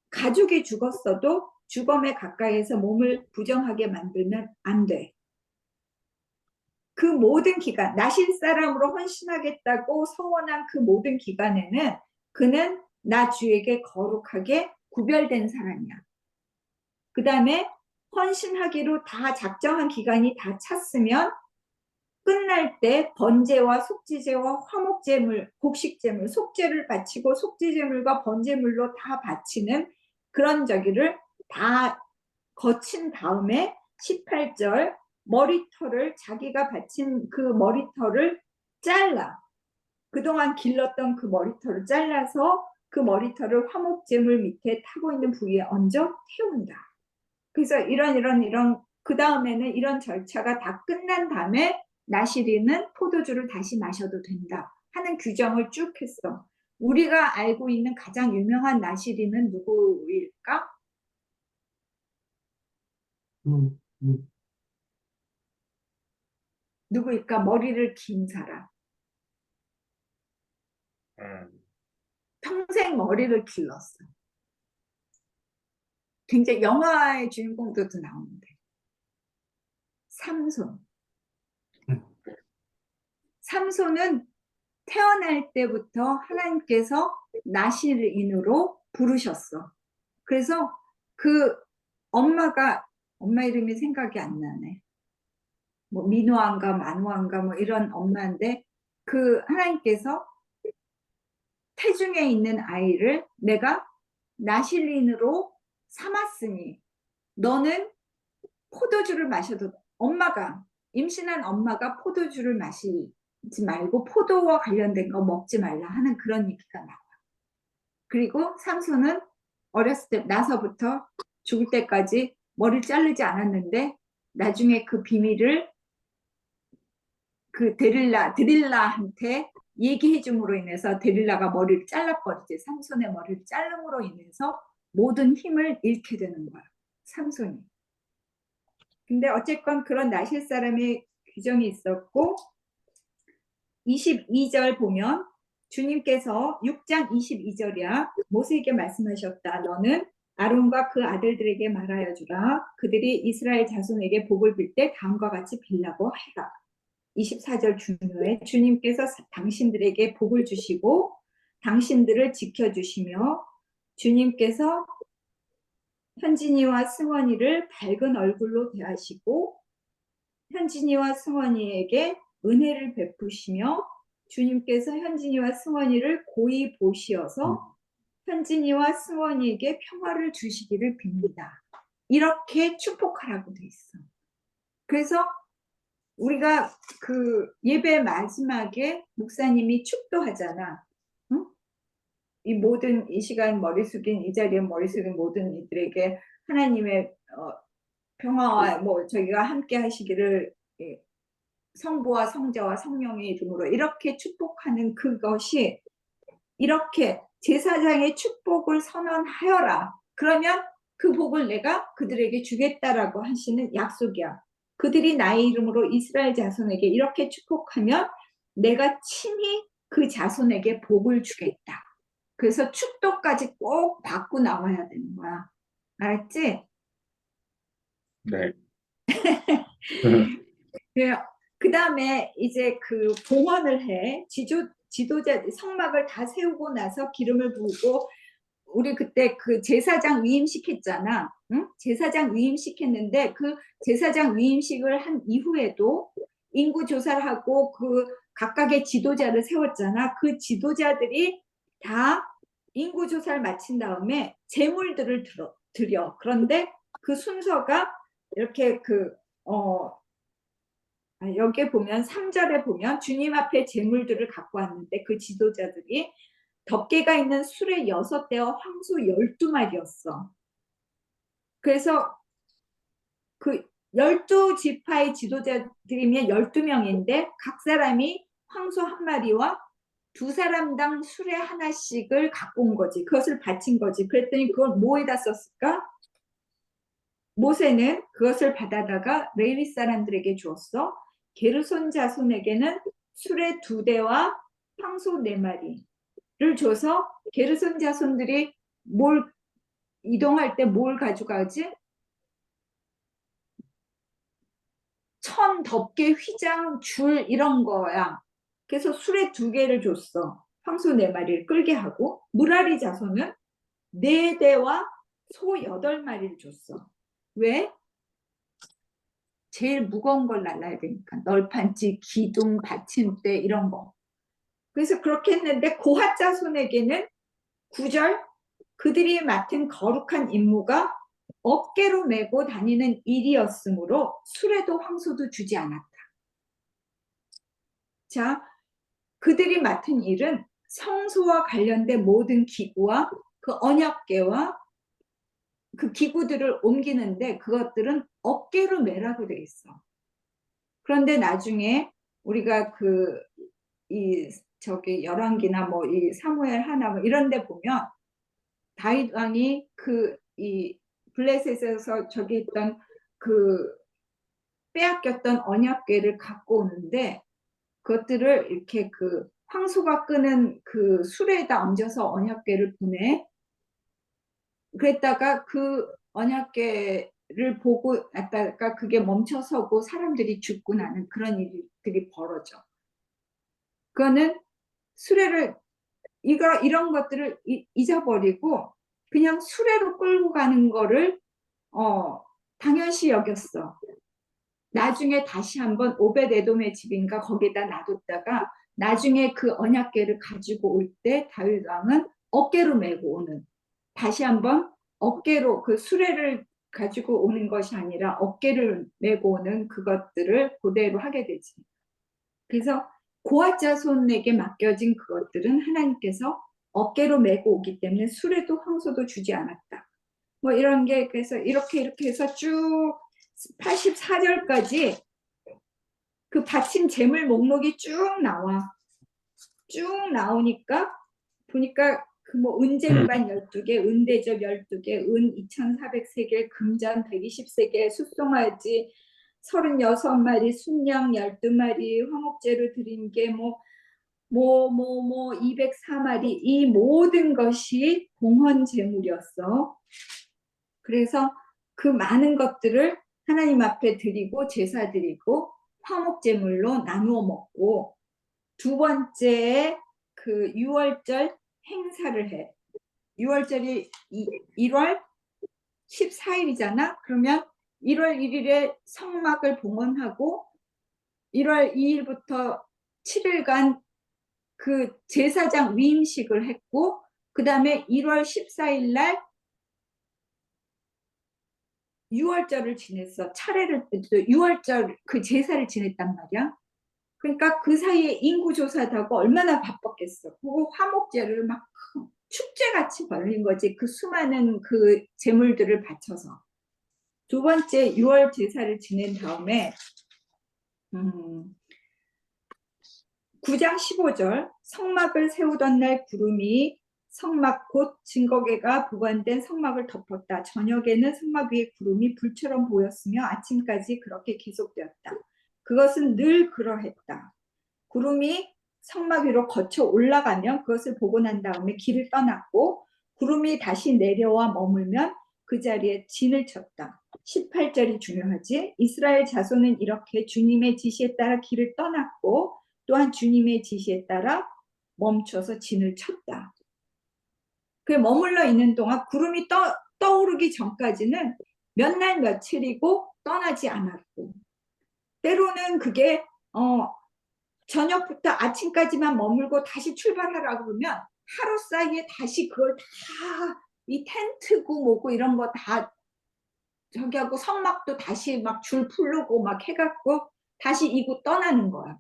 가족이 죽었어도 주검에 가까이에서 몸을 부정하게 만들면 안 돼. 그 모든 기간, 나실 사람으로 헌신하겠다고 서원한 그 모든 기간에는 그는 나 주에게 거룩하게 구별된 사람이야. 그 다음에 헌신하기로 다 작정한 기간이 다 찼으면 끝날 때 번제와 속죄제와 화목제물, 곡식제물, 속죄를 바치고 속죄제물과 번제물로 다 바치는 그런 저기를 다 거친 다음에 18절 머리털을 자기가 바친 그 머리털을 잘라. 그동안 길렀던 그 머리털을 잘라서 그 머리털을 화목제물 밑에 타고 있는 부위에 얹어 태운다. 그래서 이런 그 다음에는 이런 절차가 다 끝난 다음에 나시리는 포도주를 다시 마셔도 된다 하는 규정을 쭉 했어. 우리가 알고 있는 가장 유명한 나시리는 누구일까? 누구일까? 머리를 긴 사람. 평생 머리를 길렀어. 굉장히 영화의 주인공들도 나오는데. 삼손. 삼손은 태어날 때부터 하나님께서 나실인으로 부르셨어. 그래서 그 엄마 이름이 생각이 안 나네. 뭐 민호안가 만호안가 뭐 이런 엄마인데 그 하나님께서 태중에 있는 아이를 내가 나실인으로 삼았으니 너는 포도주를 마셔도 임신한 엄마가 포도주를 마시지 말고 포도와 관련된 거 먹지 말라 하는 그런 얘기가 나와. 그리고 삼손은 어렸을 때 나서부터 죽을 때까지 머리를 자르지 않았는데 나중에 그 비밀을 그 드릴라한테 얘기해 줌으로 인해서 데릴라가 머리를 잘라버리지. 삼손의 머리를 자름으로 인해서 모든 힘을 잃게 되는 거야. 삼손이. 근데 어쨌건 그런 나실 사람의 규정이 있었고 22절 보면 주님께서 6장 22절이야. 모세에게 말씀하셨다. 너는 아론과 그 아들들에게 말하여 주라. 그들이 이스라엘 자손에게 복을 빌 때 다음과 같이 빌라고 해라. 24절 중요해. 주님께서 당신들에게 복을 주시고 당신들을 지켜주시며 주님께서 현진이와 승원이를 밝은 얼굴로 대하시고 현진이와 승원이에게 은혜를 베푸시며 주님께서 현진이와 승원이를 고이 보시어서 현진이와 승원이에게 평화를 주시기를 빕니다. 이렇게 축복하라고 돼 있어. 그래서 우리가 그 예배 마지막에 목사님이 축도하잖아. 응? 이 시간 머리 숙인 이 자리에 머리 숙인 모든 이들에게 하나님의 평화와 뭐 저희가 함께 하시기를 성부와 성자와 성령의 이름으로 이렇게 축복하는 그것이 이렇게 제사장의 축복을 선언하여라. 그러면 그 복을 내가 그들에게 주겠다라고 하시는 약속이야. 그들이 나의 이름으로 이스라엘 자손에게 이렇게 축복하면 내가 친히 그 자손에게 복을 주겠다. 그래서 축도까지 꼭 받고 나와야 되는 거야. 알았지? 네. 그 다음에 이제 그 봉헌을 해. 지도자 성막을 다 세우고 나서 기름을 부고 우리 그때 그 제사장 위임시켰잖아. 응? 제사장 위임시켰는데 그 제사장 위임식을 한 이후에도 인구 조사를 하고 그 각각의 지도자를 세웠잖아. 그 지도자들이 다 인구 조사를 마친 다음에 제물들을 드려. 그런데 그 순서가 이렇게 여기에 보면 3절에 보면 주님 앞에 제물들을 갖고 왔는데 그 지도자들이 덮개가 있는 수레 6대와 황소 12마리였어. 그래서 그 12지파의 지도자들이면 12명인데 각 사람이 황소 한 마리와 두 사람당 수레 하나씩을 갖고 온 거지. 그것을 바친 거지. 그랬더니 그걸 뭐에다 썼을까? 모세는 그것을 받아다가 레위 사람들에게 주었어. 게르손 자손에게는 수레 2대와 황소 4마리를 줘서 게르손 자손들이 뭘 이동할 때 뭘 가져가지? 천, 덮개, 휘장, 줄 이런 거야. 그래서 수레 2개를 줬어. 황소 4마리를 끌게 하고 무라리 자손은 4대와 소 8마리를 줬어. 왜? 제일 무거운 걸 날라야 되니까. 널판지, 기둥, 받침대 이런 거. 그래서 그렇게 했는데 고핫 자손에게는 9절 그들이 맡은 거룩한 임무가 어깨로 메고 다니는 일이었으므로 수레도 황소도 주지 않았다. 자, 그들이 맡은 일은 성소와 관련된 모든 기구와 그 언약궤와 그 기구들을 옮기는데 그것들은 어깨로 메라고 돼 있어. 그런데 나중에 우리가 저기 열왕기나 뭐 이 사무엘 하나 뭐 이런 데 보면 다윗 왕이 이 블레셋에서 저기 있던 그 빼앗겼던 언약궤를 갖고 오는데 그것들을 이렇게 그 황소가 끄는 그 수레에다 얹어서 언약궤를 보내. 그랬다가 그 언약궤를 보고 갔다가 그게 멈춰서고 사람들이 죽고 나는 그런 일들이 벌어져. 그거는 수레를 이런 것들을 잊어버리고 그냥 수레로 끌고 가는 거를 당연시 여겼어. 나중에 다시 한번 오벳에돔의 집인가 거기다 놔뒀다가 나중에 그 언약궤를 가지고 올 때 다윗 왕은 어깨로 메고 오는 다시 한번 어깨로 그 수레를 가지고 오는 것이 아니라 어깨를 메고 오는 그것들을 그대로 하게 되지. 그래서 고핫 자손에게 맡겨진 그것들은 하나님께서 어깨로 메고 오기 때문에 수레도 황소도 주지 않았다. 뭐 이런 게 그래서 이렇게 해서 쭉 84절까지 그 바친 재물 목록이 쭉 나와. 쭉 나오니까 보니까 그 뭐 은쟁반 12개, 은대접 12개, 은 2,400세겔, 금잔 120세겔, 숫송아지 36마리, 순양 12마리, 화목제로 드린 게 204마리 이 모든 것이 공헌 제물이었어. 그래서 그 많은 것들을 하나님 앞에 드리고 제사 드리고 화목 제물로 나누어 먹고 두 번째에 그 6월절 행사를 해. 6월절이 1월 14일이잖아. 그러면 1월 1일에 성막을 봉헌하고 1월 2일부터 7일간 그 제사장 위임식을 했고 그 다음에 1월 14일 날 6월절을 지냈어. 6월절 그 제사를 지냈단 말이야. 그러니까 그 사이에 인구조사도 하고 얼마나 바빴겠어. 그거 화목제를 막 축제같이 벌린 거지. 그 수많은 그 제물들을 바쳐서. 두 번째 6월 제사를 지낸 다음에 9장 15절 성막을 세우던 날 구름이 성막 곧 증거궤가 보관된 성막을 덮었다. 저녁에는 성막 위에 구름이 불처럼 보였으며 아침까지 그렇게 계속되었다. 그것은 늘 그러했다. 구름이 성막 위로 거쳐 올라가면 그것을 보고 난 다음에 길을 떠났고 구름이 다시 내려와 머물면 그 자리에 진을 쳤다. 18절이 중요하지. 이스라엘 자손은 이렇게 주님의 지시에 따라 길을 떠났고 또한 주님의 지시에 따라 멈춰서 진을 쳤다. 그 머물러 있는 동안 구름이 떠오르기 전까지는 몇 날 며칠이고 떠나지 않았고 때로는 그게 저녁부터 아침까지만 머물고 다시 출발하라고 그러면 하루 사이에 다시 그걸 다 이 텐트고 뭐고 이런 거 다 저기 하고 성막도 다시 막 줄 풀르고 막 해갖고 다시 이곳 떠나는 거야.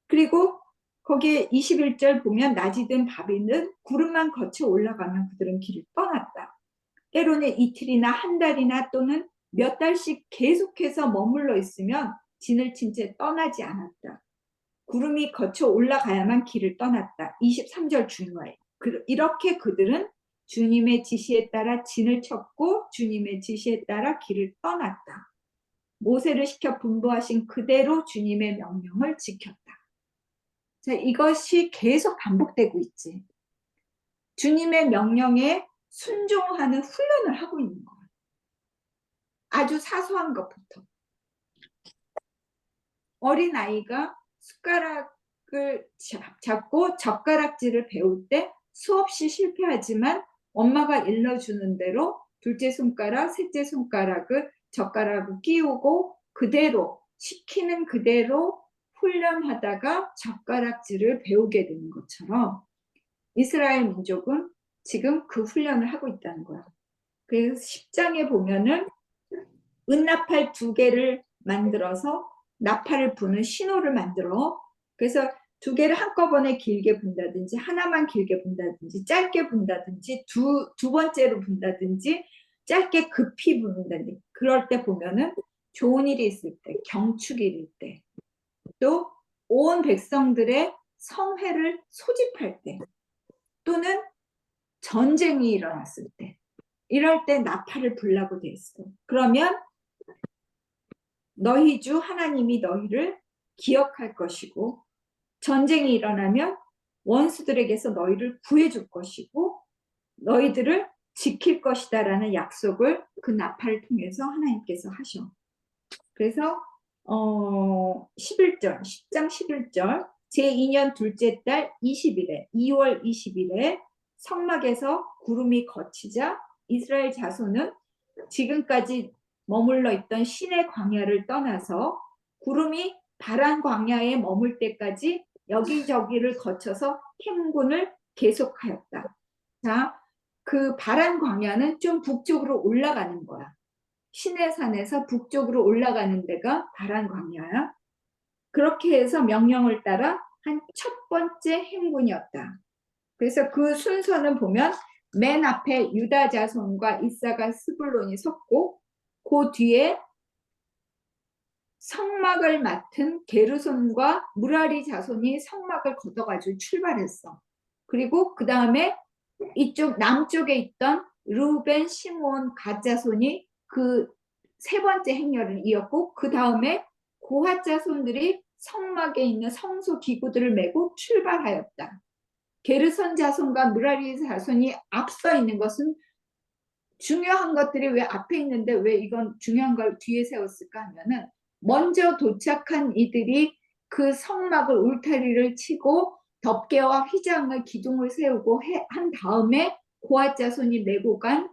그리고 거기에 21절 보면 낮이든 밤이든 구름만 거쳐 올라가면 그들은 길을 떠났다. 때로는 이틀이나 한 달이나 또는 몇 달씩 계속해서 머물러 있으면 진을 친 채 떠나지 않았다. 구름이 거쳐 올라가야만 길을 떠났다. 23절 중요해요. 이렇게 그들은 주님의 지시에 따라 진을 쳤고 주님의 지시에 따라 길을 떠났다. 모세를 시켜 분부하신 그대로 주님의 명령을 지켰다. 자, 이것이 계속 반복되고 있지. 주님의 명령에 순종하는 훈련을 하고 있는 거야. 아주 사소한 것부터. 어린아이가 숟가락을 잡고 젓가락질을 배울 때 수없이 실패하지만 엄마가 일러주는 대로 둘째 손가락, 셋째 손가락을 젓가락을 끼우고 그대로 시키는 그대로 훈련하다가 젓가락질을 배우게 되는 것처럼 이스라엘 민족은 지금 그 훈련을 하고 있다는 거야. 그래서 10장에 보면은 은나팔 2개를 만들어서 나팔을 부는 신호를 만들어 그래서 2개를 한꺼번에 길게 분다든지 하나만 길게 분다든지 짧게 분다든지 두 번째로 분다든지 짧게 급히 분다든지 그럴 때 보면은 좋은 일이 있을 때 경축일일 때 또 온 백성들의 성회를 소집할 때 또는 전쟁이 일어났을 때 이럴 때 나팔을 불라고 돼 있어. 그러면 너희 주 하나님이 너희를 기억할 것이고 전쟁이 일어나면 원수들에게서 너희를 구해줄 것이고 너희들을 지킬 것이다 라는 약속을 그 나팔을 통해서 하나님께서 하셔. 그래서 11절 10장 11절 제2년 둘째 달 20일에 2월 20일에 성막에서 구름이 걷히자 이스라엘 자손은 지금까지 머물러 있던 시내 광야를 떠나서 구름이 바란 광야에 머물 때까지 여기저기를 거쳐서 행군을 계속하였다. 자, 그 바란 광야는 좀 북쪽으로 올라가는 거야. 시내산에서 북쪽으로 올라가는 데가 바란 광야야. 그렇게 해서 명령을 따라 한 첫 번째 행군이었다. 그래서 그 순서는 보면 맨 앞에 유다 자손과 이사갈 스불론이 섰고 그 뒤에 성막을 맡은 게르손과 무라리 자손이 성막을 걷어가지고 출발했어. 그리고 그 다음에 이쪽 남쪽에 있던 루벤, 시므온, 갓 자손이 그 세 번째 행렬을 이었고 그 다음에 고핫 자손들이 성막에 있는 성소 기구들을 메고 출발하였다. 게르손 자손과 무라리 자손이 앞서 있는 것은 중요한 것들이 왜 앞에 있는데 왜 이건 중요한 걸 뒤에 세웠을까 하면은 먼저 도착한 이들이 그 성막을 울타리를 치고 덮개와 휘장을 기둥을 세우고 한 다음에 고핫 자손이 메고 간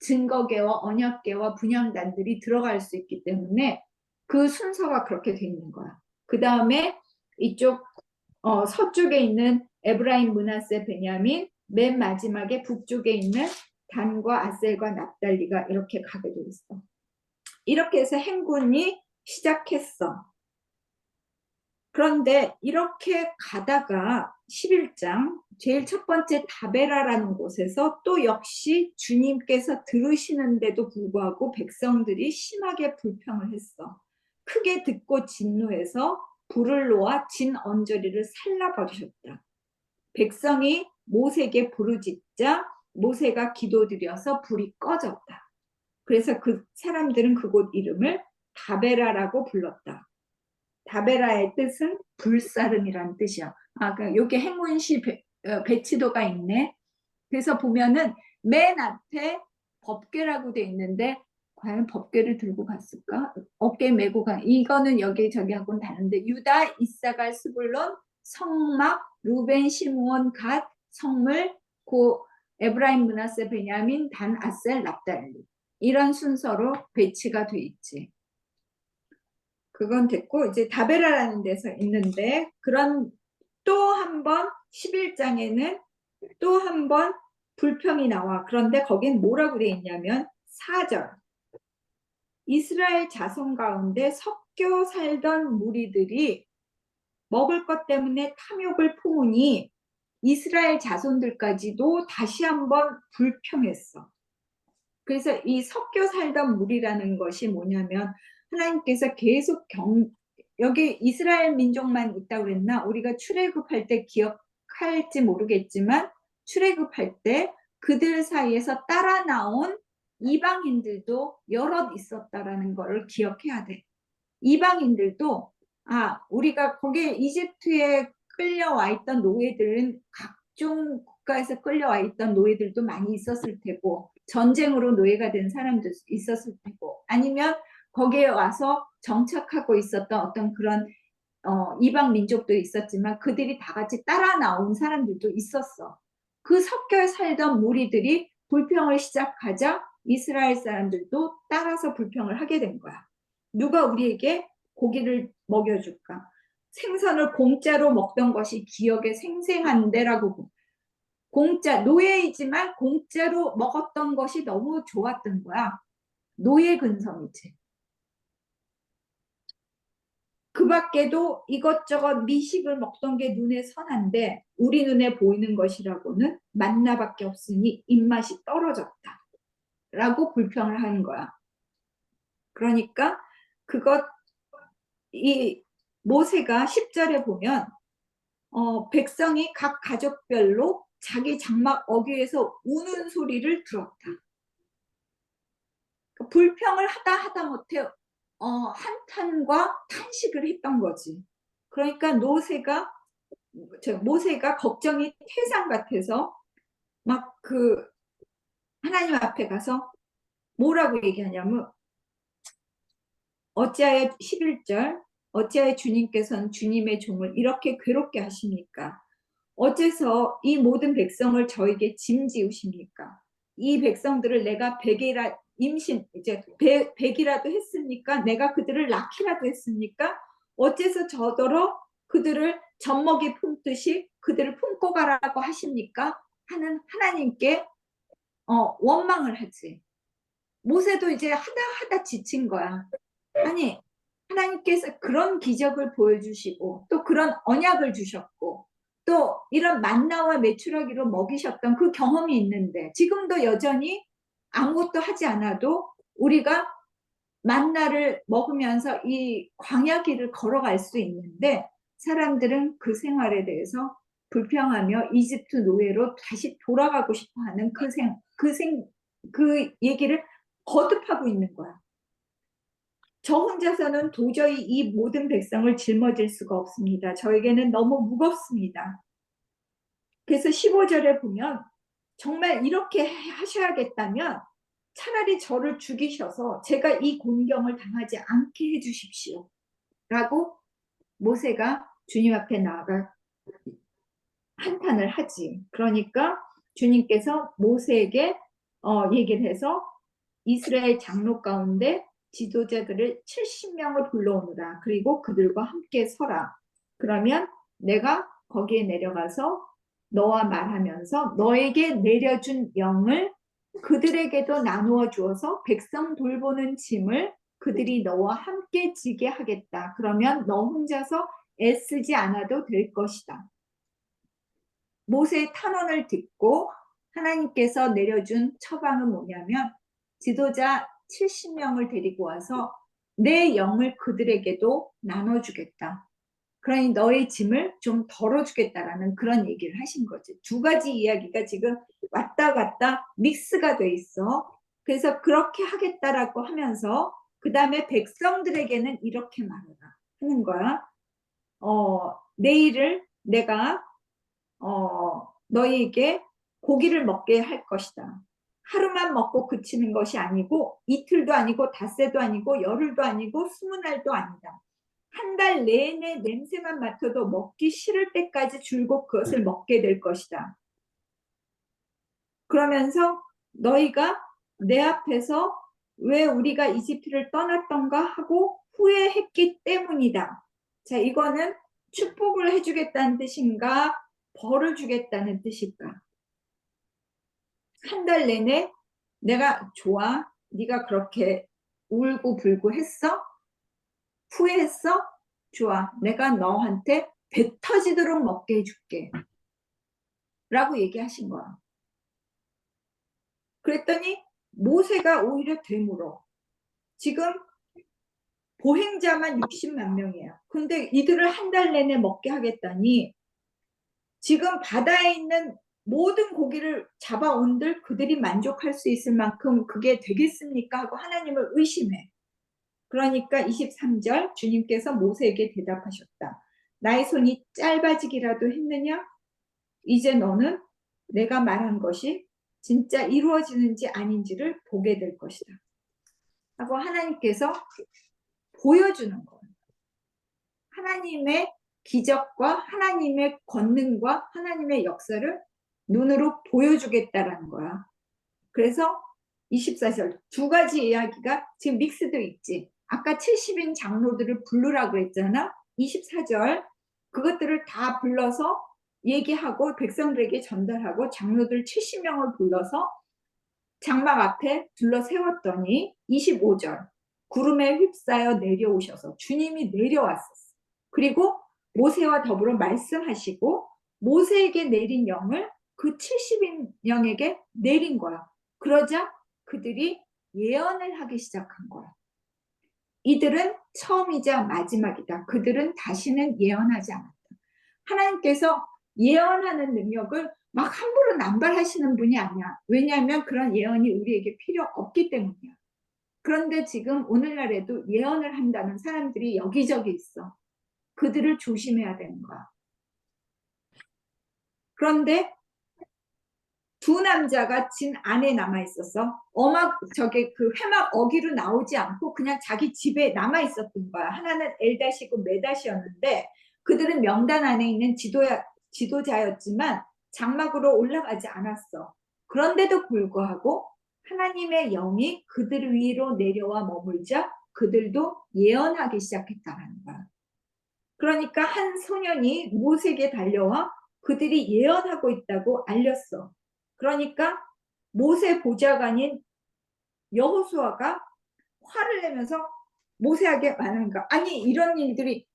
증거계와 언약계와 분향단들이 들어갈 수 있기 때문에 그 순서가 그렇게 돼 있는 거야. 그 다음에 이쪽 서쪽에 있는 에브라임, 므낫세, 베냐민, 맨 마지막에 북쪽에 있는 단과 아셀과 납달리가 이렇게 가게 돼 있어. 이렇게 해서 행군이 시작했어. 그런데 이렇게 가다가 11장 제일 첫 번째 다베라라는 곳에서 또 역시 주님께서 들으시는데도 불구하고 백성들이 심하게 불평을 했어. 크게 듣고 진노해서 불을 놓아 진 언저리를 살라버리셨다. 백성이 모세에게 부르짖자 모세가 기도드려서 불이 꺼졌다. 그래서 그 사람들은 그곳 이름을 다베라라고 불렀다. 다베라의 뜻은 불사름이라는 뜻이야. 그러니까 여기 행운시 배치도가 있네. 그래서 보면은 맨 앞에 법궤라고 돼 있는데 과연 법궤를 들고 갔을까? 어깨에 메고 가. 이거는 여기저기하고는 다른데 유다, 이사갈, 스불론, 성막, 루벤, 시므온, 갓, 성물, 고 에브라임, 므낫세, 베냐민, 단, 아셀, 납달리 이런 순서로 배치가 돼 있지. 그건 됐고 이제 다베라라는 데서 있는데 그런 또 한 번 11장에는 또 한 번 불평이 나와. 그런데 거긴 뭐라고 돼 있냐면 4절 이스라엘 자손 가운데 섞여 살던 무리들이 먹을 것 때문에 탐욕을 품으니 이스라엘 자손들까지도 다시 한번 불평했어. 그래서 이 섞여 살던 물이라는 것이 뭐냐면 하나님께서 계속 여기 이스라엘 민족만 있다고 그랬나? 우리가 출애굽할 때 기억할지 모르겠지만 출애굽할 때 그들 사이에서 따라 나온 이방인들도 여럿 있었다라는 것을 기억해야 돼. 이방인들도 우리가 거기에 이집트에 끌려와 있던 노예들은 각종 국가에서 끌려와 있던 노예들도 많이 있었을 테고 전쟁으로 노예가 된 사람도 있었을 테고 아니면 거기에 와서 정착하고 있었던 어떤 그런 이방 민족도 있었지만 그들이 다 같이 따라 나온 사람들도 있었어. 그 섞여 살던 무리들이 불평을 시작하자 이스라엘 사람들도 따라서 불평을 하게 된 거야. 누가 우리에게 고기를 먹여줄까? 생선을 공짜로 먹던 것이 기억에 생생한데라고. 공짜, 노예이지만 공짜로 먹었던 것이 너무 좋았던 거야. 노예 근성이지. 그 밖에도 이것저것 미식을 먹던 게 눈에 선한데 우리 눈에 보이는 것이라고는 만나밖에 없으니 입맛이 떨어졌다 라고 불평을 하는 거야. 그러니까 이 모세가 10절에 보면 백성이 각 가족별로 자기 장막 어귀에서 우는 소리를 들었다. 불평을 하다 못해 한탄과 탄식을 했던 거지. 그러니까 모세가 걱정이 태산 같아서 막 하나님 앞에 가서 뭐라고 얘기하냐면 어찌하여 11절 어찌하여 주님께서는 주님의 종을 이렇게 괴롭게 하십니까? 어째서 이 모든 백성을 저에게 짐지우십니까? 이 백성들을 내가 백이라도 했습니까? 내가 그들을 낳기라도 했습니까? 어째서 저더러 그들을 젖먹이 품듯이 그들을 품고 가라고 하십니까? 하는 하나님께 원망을 하지. 모세도 이제 하다 지친 거야. 아니, 하나님께서 그런 기적을 보여주시고 또 그런 언약을 주셨고 또 이런 만나와 메추라기로 먹이셨던 그 경험이 있는데 지금도 여전히 아무것도 하지 않아도 우리가 만나를 먹으면서 이 광야 길을 걸어갈 수 있는데 사람들은 그 생활에 대해서 불평하며 이집트 노예로 다시 돌아가고 싶어하는 그 얘기를 거듭하고 있는 거야. 저 혼자서는 도저히 이 모든 백성을 짊어질 수가 없습니다. 저에게는 너무 무겁습니다. 그래서 15절에 보면 정말 이렇게 하셔야겠다면 차라리 저를 죽이셔서 제가 이 곤경을 당하지 않게 해주십시오. 라고 모세가 주님 앞에 나아가 한탄을 하지. 그러니까 주님께서 모세에게 얘기를 해서 이스라엘 장로 가운데 지도자들을 70명을 불러오느라 그리고 그들과 함께 서라. 그러면 내가 거기에 내려가서 너와 말하면서 너에게 내려준 영을 그들에게도 나누어 주어서 백성 돌보는 짐을 그들이 너와 함께 지게 하겠다. 그러면 너 혼자서 애쓰지 않아도 될 것이다. 모세의 탄원을 듣고 하나님께서 내려준 처방은 뭐냐면 지도자 70명을 데리고 와서 내 영을 그들에게도 나눠주겠다. 그러니 너의 짐을 좀 덜어주겠다라는 그런 얘기를 하신 거지. 두 가지 이야기가 지금 왔다 갔다 믹스가 돼 있어. 그래서 그렇게 하겠다라고 하면서 그 다음에 백성들에게는 이렇게 말하라 하는 거야. 내일을 내가 너희에게 고기를 먹게 할 것이다. 하루만 먹고 그치는 것이 아니고 이틀도 아니고 닷새도 아니고 열흘도 아니고 20날도 아니다. 한 달 내내 냄새만 맡아도 먹기 싫을 때까지 줄곧 그것을 먹게 될 것이다. 그러면서 너희가 내 앞에서 왜 우리가 이집트를 떠났던가 하고 후회했기 때문이다. 자, 이거는 축복을 해주겠다는 뜻인가 벌을 주겠다는 뜻일까? 한 달 내내 내가 좋아? 네가 그렇게 울고 불고 했어? 후회했어? 좋아. 내가 너한테 배 터지도록 먹게 해줄게 라고 얘기하신 거야. 그랬더니 모세가 오히려 되물어. 지금 보행자만 60만 명이에요. 근데 이들을 한 달 내내 먹게 하겠다니 지금 바다에 있는 모든 고기를 잡아온들 그들이 만족할 수 있을 만큼 그게 되겠습니까? 하고 하나님을 의심해. 그러니까 23절 주님께서 모세에게 대답하셨다. 나의 손이 짧아지기라도 했느냐? 이제 너는 내가 말한 것이 진짜 이루어지는지 아닌지를 보게 될 것이다. 하고 하나님께서 보여주는 거예요. 하나님의 기적과 하나님의 권능과 하나님의 역사를 눈으로 보여주겠다라는 거야. 그래서 24절 두 가지 이야기가 지금 믹스도 있지. 아까 70인 장로들을 부르라고 그랬잖아. 24절 그것들을 다 불러서 얘기하고 백성들에게 전달하고 장로들 70명을 불러서 장막 앞에 둘러 세웠더니 25절 구름에 휩싸여 내려오셔서 주님이 내려왔었어. 그리고 모세와 더불어 말씀하시고 모세에게 내린 영을 그 70인명에게 내린 거야. 그러자 그들이 예언을 하기 시작한 거야. 이들은 처음이자 마지막이다. 그들은 다시는 예언하지 않았다. 하나님께서 예언하는 능력을 막 함부로 남발하시는 분이 아니야. 왜냐하면 그런 예언이 우리에게 필요 없기 때문이야. 그런데 지금 오늘날에도 예언을 한다는 사람들이 여기저기 있어. 그들을 조심해야 되는 거야. 그런데 두 남자가 진 안에 남아 있어서 그 회막 어기로 나오지 않고 그냥 자기 집에 남아 있었던 거야. 하나는 엘다시고 메다시였는데 그들은 명단 안에 있는 지도자였지만 장막으로 올라가지 않았어. 그런데도 불구하고 하나님의 영이 그들 위로 내려와 머물자 그들도 예언하기 시작했다는 거야. 그러니까 한 소년이 모세에게 달려와 그들이 예언하고 있다고 알렸어. 그러니까 모세 보좌관인 여호수아가 화를 내면서 모세에게 말하는 거야. 아니 이런 일들이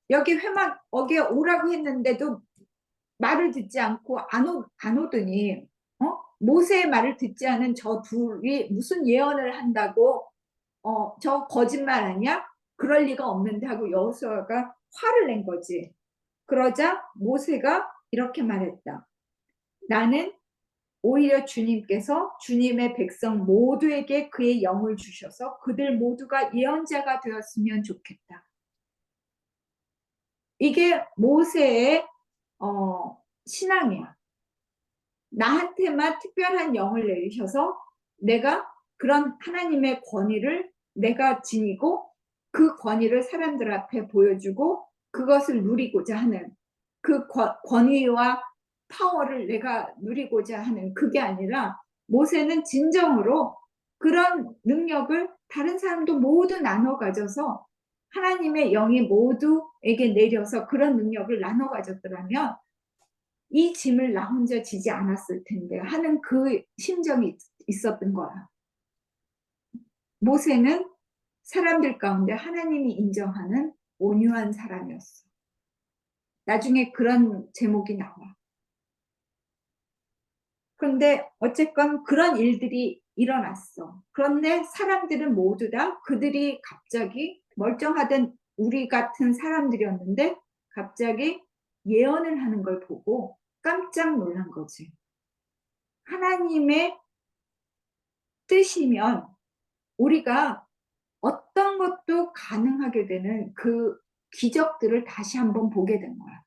여기 회막 어기에 오라고 했는데도 말을 듣지 않고 안 오더니 모세의 말을 듣지 않은 저 둘이 무슨 예언을 한다고 저 거짓말 아니야? 그럴 리가 없는데 하고 여호수아가 화를 낸 거지. 그러자 모세가 이렇게 말했다. 나는 오히려 주님께서 주님의 백성 모두에게 그의 영을 주셔서 그들 모두가 예언자가 되었으면 좋겠다. 이게 모세의 신앙이야. 나한테만 특별한 영을 내리셔서 내가 그런 하나님의 권위를 내가 지니고 그 권위를 사람들 앞에 보여주고 그것을 누리고자 하는 그 권위와 파워를 내가 누리고자 하는 그게 아니라 모세는 진정으로 그런 능력을 다른 사람도 모두 나눠 가져서 하나님의 영이 모두에게 내려서 그런 능력을 나눠 가졌더라면 이 짐을 나 혼자 지지 않았을 텐데 하는 그 심정이 있었던 거야. 모세는 사람들 가운데 하나님이 인정하는 온유한 사람이었어. 나중에 그런 제목이 나와. 그런데 어쨌건 그런 일들이 일어났어. 그런데 사람들은 모두 다 그들이 갑자기 멀쩡하던 우리 같은 사람들이었는데 갑자기 예언을 하는 걸 보고 깜짝 놀란 거지. 하나님의 뜻이면 우리가 어떤 것도 가능하게 되는 그 기적들을 다시 한번 보게 된 거야.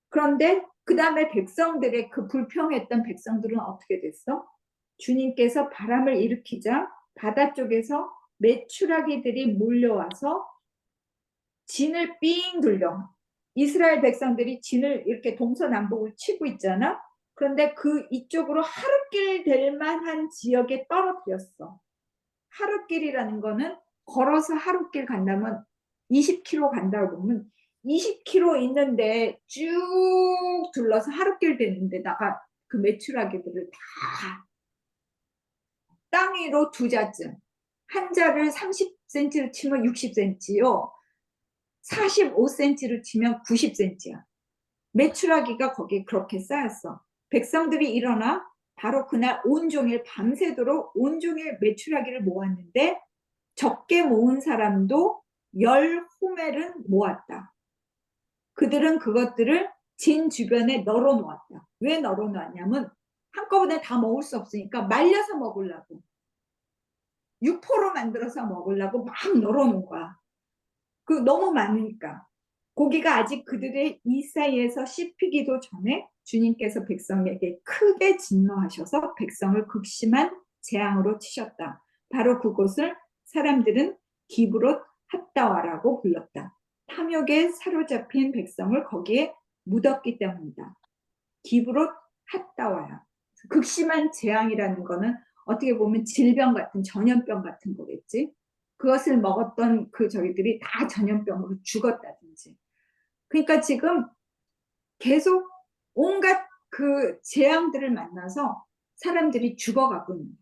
그런데 그 다음에 백성들의 그 불평했던 백성들은 어떻게 됐어? 주님께서 바람을 일으키자 바다 쪽에서 메추라기들이 몰려와서 진을 삥 둘러. 이스라엘 백성들이 진을 이렇게 동서남북을 치고 있잖아. 그런데 그 이쪽으로 하루길 될 만한 지역에 떨어뜨렸어. 하루길이라는 거는 걸어서 하루길 간다면 20km 간다고 보면 20km 있는데 쭉 둘러서 하루길 되는 데다가 그 메추라기들을 다 땅 위로 두 자쯤 한 자를 30cm로 치면 60cm요. 45cm를 치면 90cm야. 메추라기가 거기에 그렇게 쌓였어. 백성들이 일어나 바로 그날 온종일 밤새도록 온종일 메추라기를 모았는데 적게 모은 사람도 10호멜은 모았다. 그들은 그것들을 진 주변에 널어 놓았다. 왜 널어 놓았냐면 한꺼번에 다 먹을 수 없으니까 말려서 먹으려고. 육포로 만들어서 먹으려고 막 널어 놓은 거야. 그 너무 많으니까. 고기가 아직 그들의 이 사이에서 씹히기도 전에 주님께서 백성에게 크게 진노하셔서 백성을 극심한 재앙으로 치셨다. 바로 그곳을 사람들은 기브롯 핫다와라고 불렀다. 탐욕에 사로잡힌 백성을 거기에 묻었기 때문이다. 기브롯 핫다와야. 극심한 재앙이라는 거는 어떻게 보면 질병 같은 전염병 같은 거겠지. 그것을 먹었던 그 저희들이 다 전염병으로 죽었다든지. 그러니까 지금 계속 온갖 그 재앙들을 만나서 사람들이 죽어가고 있는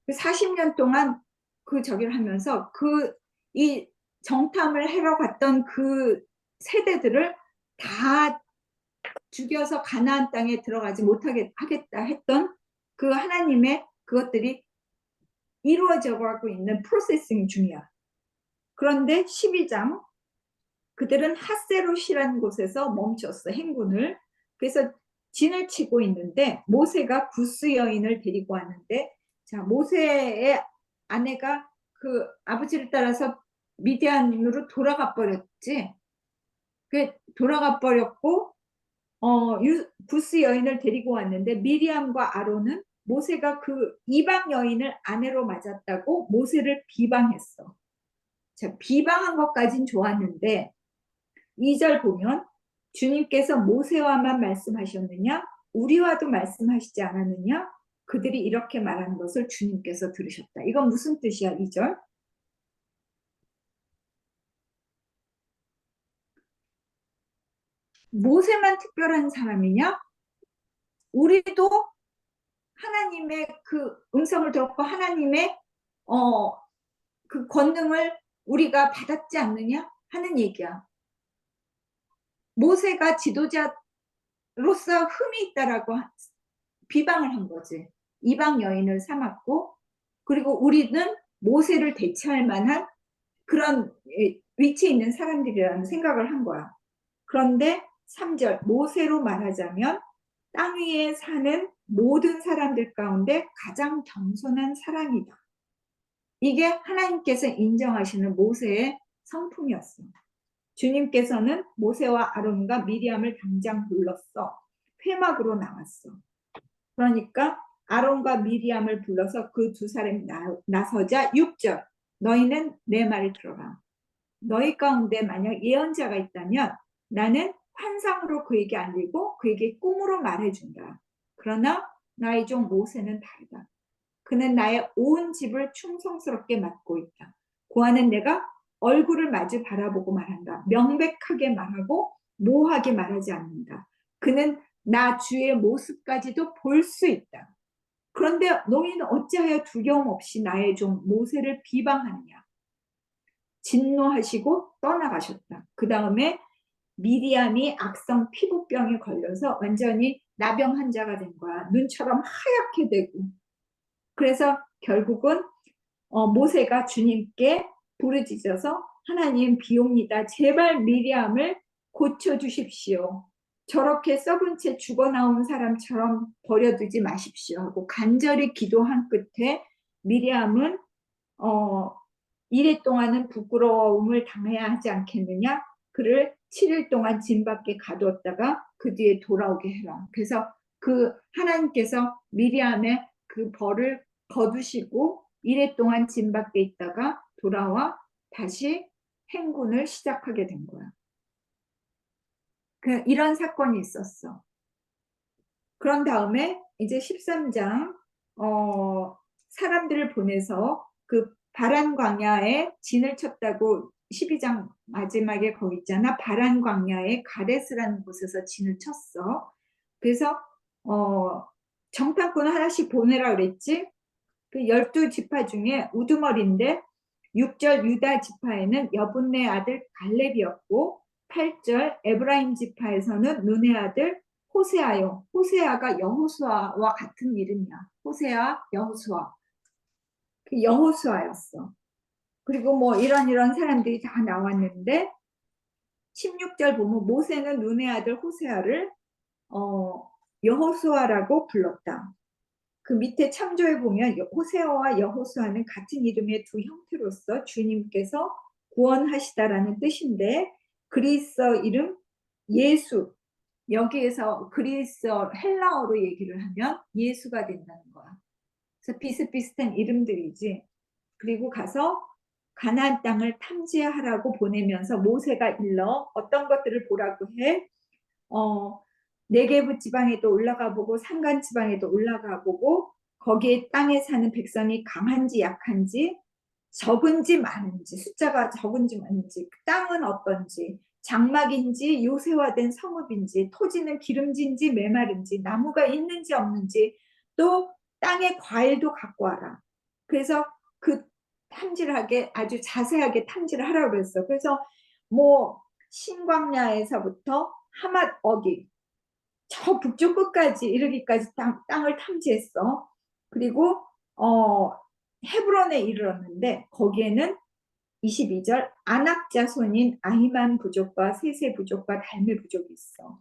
거야. 40년 동안 그 저기를 하면서 그 이 정탐을 해러 갔던 그 세대들을 다 죽여서 가나안 땅에 들어가지 못하게 하겠다 했던 그 하나님의 그것들이 이루어져 가고 있는 프로세싱 중이야. 그런데 12장 그들은 핫세롯이라는 곳에서 멈췄어. 행군을. 그래서 진을 치고 있는데 모세가 구스 여인을 데리고 왔는데 자 모세의 아내가 그 아버지를 따라서 미디안으로 돌아가 버렸지. 그 돌아가 버렸고 구스 여인을 데리고 왔는데 미리암과 아론은 모세가 그 이방 여인을 아내로 맞았다고 모세를 비방했어. 자, 비방한 것까진 좋았는데 2절 보면 주님께서 모세와만 말씀하셨느냐? 우리와도 말씀하시지 않았느냐? 그들이 이렇게 말하는 것을 주님께서 들으셨다. 이건 무슨 뜻이야? 2절. 모세만 특별한 사람이냐? 우리도 하나님의 그 음성을 들었고 하나님의 그 권능을 우리가 받았지 않느냐 하는 얘기야. 모세가 지도자로서 흠이 있다라고 비방을 한 거지. 이방 여인을 삼았고 그리고 우리는 모세를 대체할 만한 그런 위치에 있는 사람들이라는 생각을 한 거야. 그런데 3절 모세로 말하자면 땅 위에 사는 모든 사람들 가운데 가장 겸손한 사람이다. 이게 하나님께서 인정하시는 모세의 성품이었어. 주님께서는 모세와 아론과 미리암을 당장 불렀어. 회막으로 나왔어. 그러니까 아론과 미리암을 불러서 그 두 사람이 나서자 6절 너희는 내 말을 들어라. 너희 가운데 만약 예언자가 있다면 나는 환상으로 그에게 알리고 그에게 꿈으로 말해준다. 그러나 나의 종 모세는 다르다. 그는 나의 온 집을 충성스럽게 맡고 있다. 고하는 내가 얼굴을 마주 바라보고 말한다. 명백하게 말하고 모호하게 말하지 않는다. 그는 나 주의 모습까지도 볼 수 있다. 그런데 너희는 어찌하여 두려움 없이 나의 종 모세를 비방하느냐. 진노하시고 떠나가셨다. 그 다음에 미리암이 악성 피부병에 걸려서 완전히 나병 환자가 된 거야. 눈처럼 하얗게 되고. 그래서 결국은 모세가 주님께 부르짖어서 하나님 비옵니다. 제발 미리암을 고쳐주십시오. 저렇게 썩은 채 죽어나온 사람처럼 버려두지 마십시오 하고 간절히 기도한 끝에 미리암은 이래 동안은 부끄러움을 당해야 하지 않겠느냐? 그를 7일 동안 진 밖에 가두었다가 그 뒤에 돌아오게 해라. 그래서 그 하나님께서 미리암의 그 벌을 거두시고 이래 동안 진 밖에 있다가 돌아와 다시 행군을 시작하게 된 거야. 이런 사건이 있었어. 그런 다음에 이제 13장 사람들을 보내서 그 바란 광야에 진을 쳤다고 12장 마지막에 거기 있잖아. 바란 광야에 가데스라는 곳에서 진을 쳤어. 그래서 정탐꾼을 하나씩 보내라 그랬지. 그 12지파 중에 우두머리인데 6절 유다 지파에는 여분네 아들 갈렙이었고 8절 에브라임 지파에서는 눈의 아들 호세아요. 호세아가 여호수아와 같은 이름이야. 호세아, 여호수아. 그 여호수아였어. 그리고 뭐 이런 사람들이 다 나왔는데 16절 보면 모세는 눈의 아들 호세아를 여호수아라고 불렀다. 그 밑에 창조에 보면 호세아와 여호수아는 같은 이름의 두 형태로서 주님께서 구원하시다라는 뜻인데 그리스어 이름 예수 여기에서 그리스어 헬라어로 얘기를 하면 예수가 된다는 거야. 그래서 비슷비슷한 이름들이지. 그리고 가서 가나안 땅을 탐지하라고 보내면서 모세가 일러 어떤 것들을 보라고 해? 네게브 지방에도 올라가 보고 산간 지방에도 올라가 보고 거기에 땅에 사는 백성이 강한지 약한지 적은지 많은지 숫자가 적은지 많은지 땅은 어떤지 장막인지 요새화된 성읍인지 토지는 기름진지 메마른지 나무가 있는지 없는지 또 땅의 과일도 갖고 와라. 그래서 그 탐지를 하게 아주 자세하게 탐지를 하라고 그랬어. 그래서 뭐 신광야에서부터 하맛 어기 저 북쪽 끝까지 이르기까지 땅을 탐지했어. 그리고 헤브론에 이르렀는데 거기에는 22절 아낙 자손인 아히만 부족과 세세 부족과 달메 부족이 있어.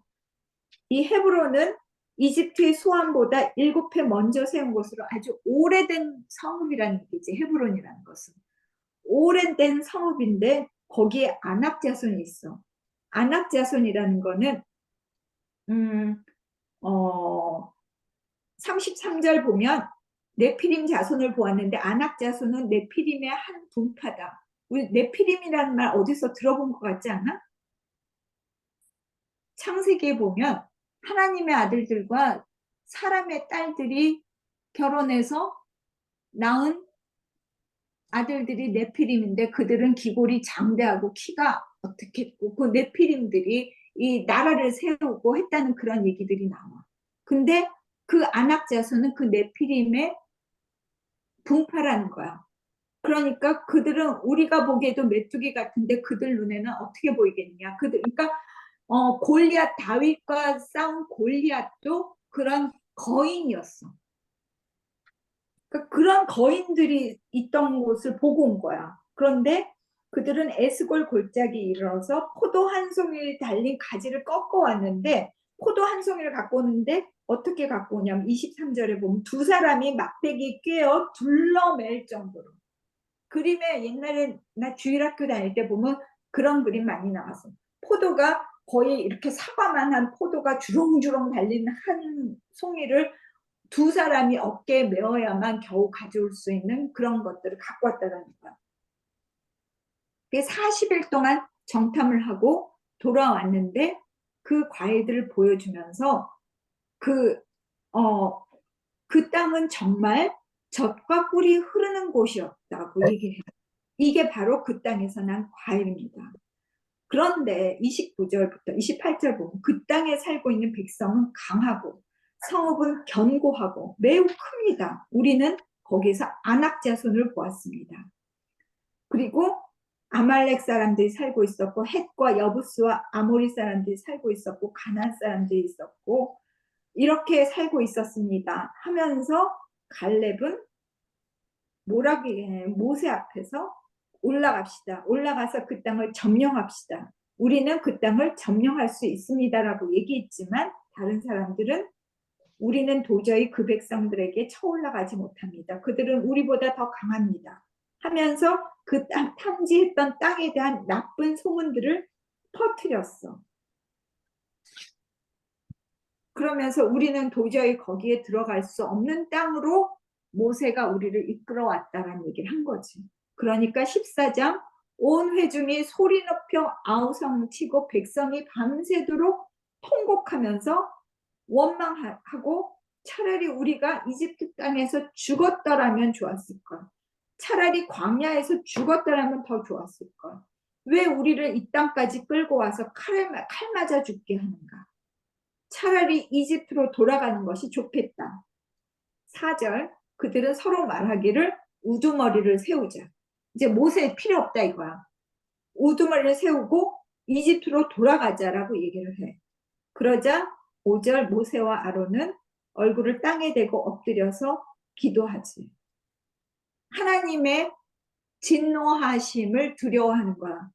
이 헤브론은 이집트의 수암보다 7배 먼저 세운 곳으로 아주 오래된 성읍이라는 얘기지. 헤브론이라는 것은 오래된 성읍인데 거기에 아낙 자손이 있어. 아낙 자손이라는 거는 33절 보면 네피림 자손을 보았는데 아낙 자손은 네피림의 한 분파다. 우리 네피림이라는 말 어디서 들어본 것 같지 않아? 창세기에 보면 하나님의 아들들과 사람의 딸들이 결혼해서 낳은 아들들이 네피림인데 그들은 기골이 장대하고 키가 어떻게 했고 그 네피림들이 이 나라를 세우고 했다는 그런 얘기들이 나와. 근데 그 아낙 자손은 그 네피림의 분파라는 거야. 그러니까 그들은 우리가 보기에도 메뚜기 같은데 그들 눈에는 어떻게 보이겠냐. 그러니까 골리앗 다윗과 싸운 골리앗도 그런 거인이었어. 그러니까 그런 거인들이 있던 곳을 보고 온 거야. 그런데 그들은 에스골 골짜기 이르러서 포도 한 송이 달린 가지를 꺾어 왔는데 포도 한 송이를 갖고 오는데 어떻게 갖고 오냐면 23절에 보면 두 사람이 막대기 꿰어 둘러맬 정도로 그림에 옛날에 나 주일학교 다닐 때 보면 그런 그림 많이 나왔어. 포도가 거의 이렇게 사과만한 포도가 주렁주렁 달린 한 송이를 두 사람이 어깨에 메어야만 겨우 가져올 수 있는 그런 것들을 갖고 왔다는 거야. 40일 동안 정탐을 하고 돌아왔는데 그 과일들을 보여주면서 그 땅은 정말 젖과 꿀이 흐르는 곳이었다고 얘기해요. 이게 바로 그 땅에서 난 과일입니다. 그런데 29절부터 28절 보면 그 땅에 살고 있는 백성은 강하고 성읍은 견고하고 매우 큽니다. 우리는 거기서 아낙 자손을 보았습니다. 그리고 아말렉 사람들이 살고 있었고 헷과 여부스와 아모리 사람들이 살고 있었고 가나안 사람들이 있었고 이렇게 살고 있었습니다 하면서 갈렙은 뭐라고 얘기해? 모세 앞에서 올라갑시다. 올라가서 그 땅을 점령합시다. 우리는 그 땅을 점령할 수 있습니다라고 얘기했지만 다른 사람들은 우리는 도저히 그 백성들에게 쳐올라가지 못합니다. 그들은 우리보다 더 강합니다. 하면서 그 탐지했던 땅에 대한 나쁜 소문들을 퍼뜨렸어. 그러면서 우리는 도저히 거기에 들어갈 수 없는 땅으로 모세가 우리를 이끌어 왔다라는 얘기를 한 거지. 그러니까 14장 온 회중이 소리 높여 아우성치고 백성이 밤새도록 통곡하면서 원망하고 차라리 우리가 이집트 땅에서 죽었더라면 좋았을 걸. 차라리 광야에서 죽었더라면 더 좋았을 걸. 왜 우리를 이 땅까지 끌고 와서 칼 맞아 죽게 하는가. 차라리 이집트로 돌아가는 것이 좋겠다. 4절 그들은 서로 말하기를 우두머리를 세우자. 이제 모세 필요 없다 이거야. 우두머리를 세우고 이집트로 돌아가자라고 얘기를 해. 그러자 5절 모세와 아론은 얼굴을 땅에 대고 엎드려서 기도하지. 하나님의 진노하심을 두려워하는 거야.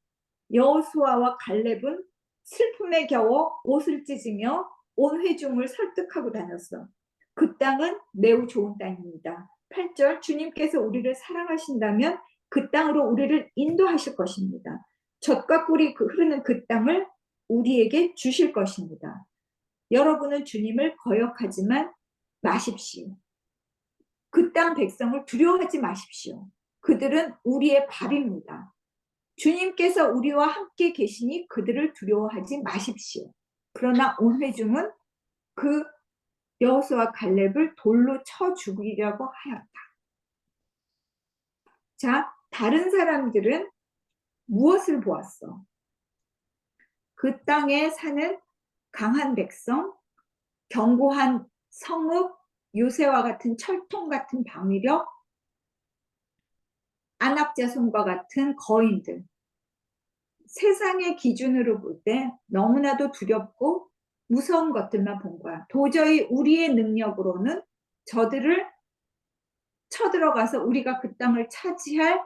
여호수아와 갈렙은 슬픔에 겨워 옷을 찢으며 온 회중을 설득하고 다녔어. 그 땅은 매우 좋은 땅입니다. 8절 주님께서 우리를 사랑하신다면 그 땅으로 우리를 인도하실 것입니다. 젖과 꿀이 흐르는 그 땅을 우리에게 주실 것입니다. 여러분은 주님을 거역하지만 마십시오. 그 땅 백성을 두려워하지 마십시오. 그들은 우리의 밥입니다. 주님께서 우리와 함께 계시니 그들을 두려워하지 마십시오. 그러나 온 회중은 그 여호수아 갈렙을 돌로 쳐 죽이려고 하였다. 자, 다른 사람들은 무엇을 보았어? 그 땅에 사는 강한 백성, 견고한 성읍, 요새와 같은 철통 같은 방위력, 안압자손과 같은 거인들. 세상의 기준으로 볼 때 너무나도 두렵고 무서운 것들만 본 거야. 도저히 우리의 능력으로는 저들을 쳐들어가서 우리가 그 땅을 차지할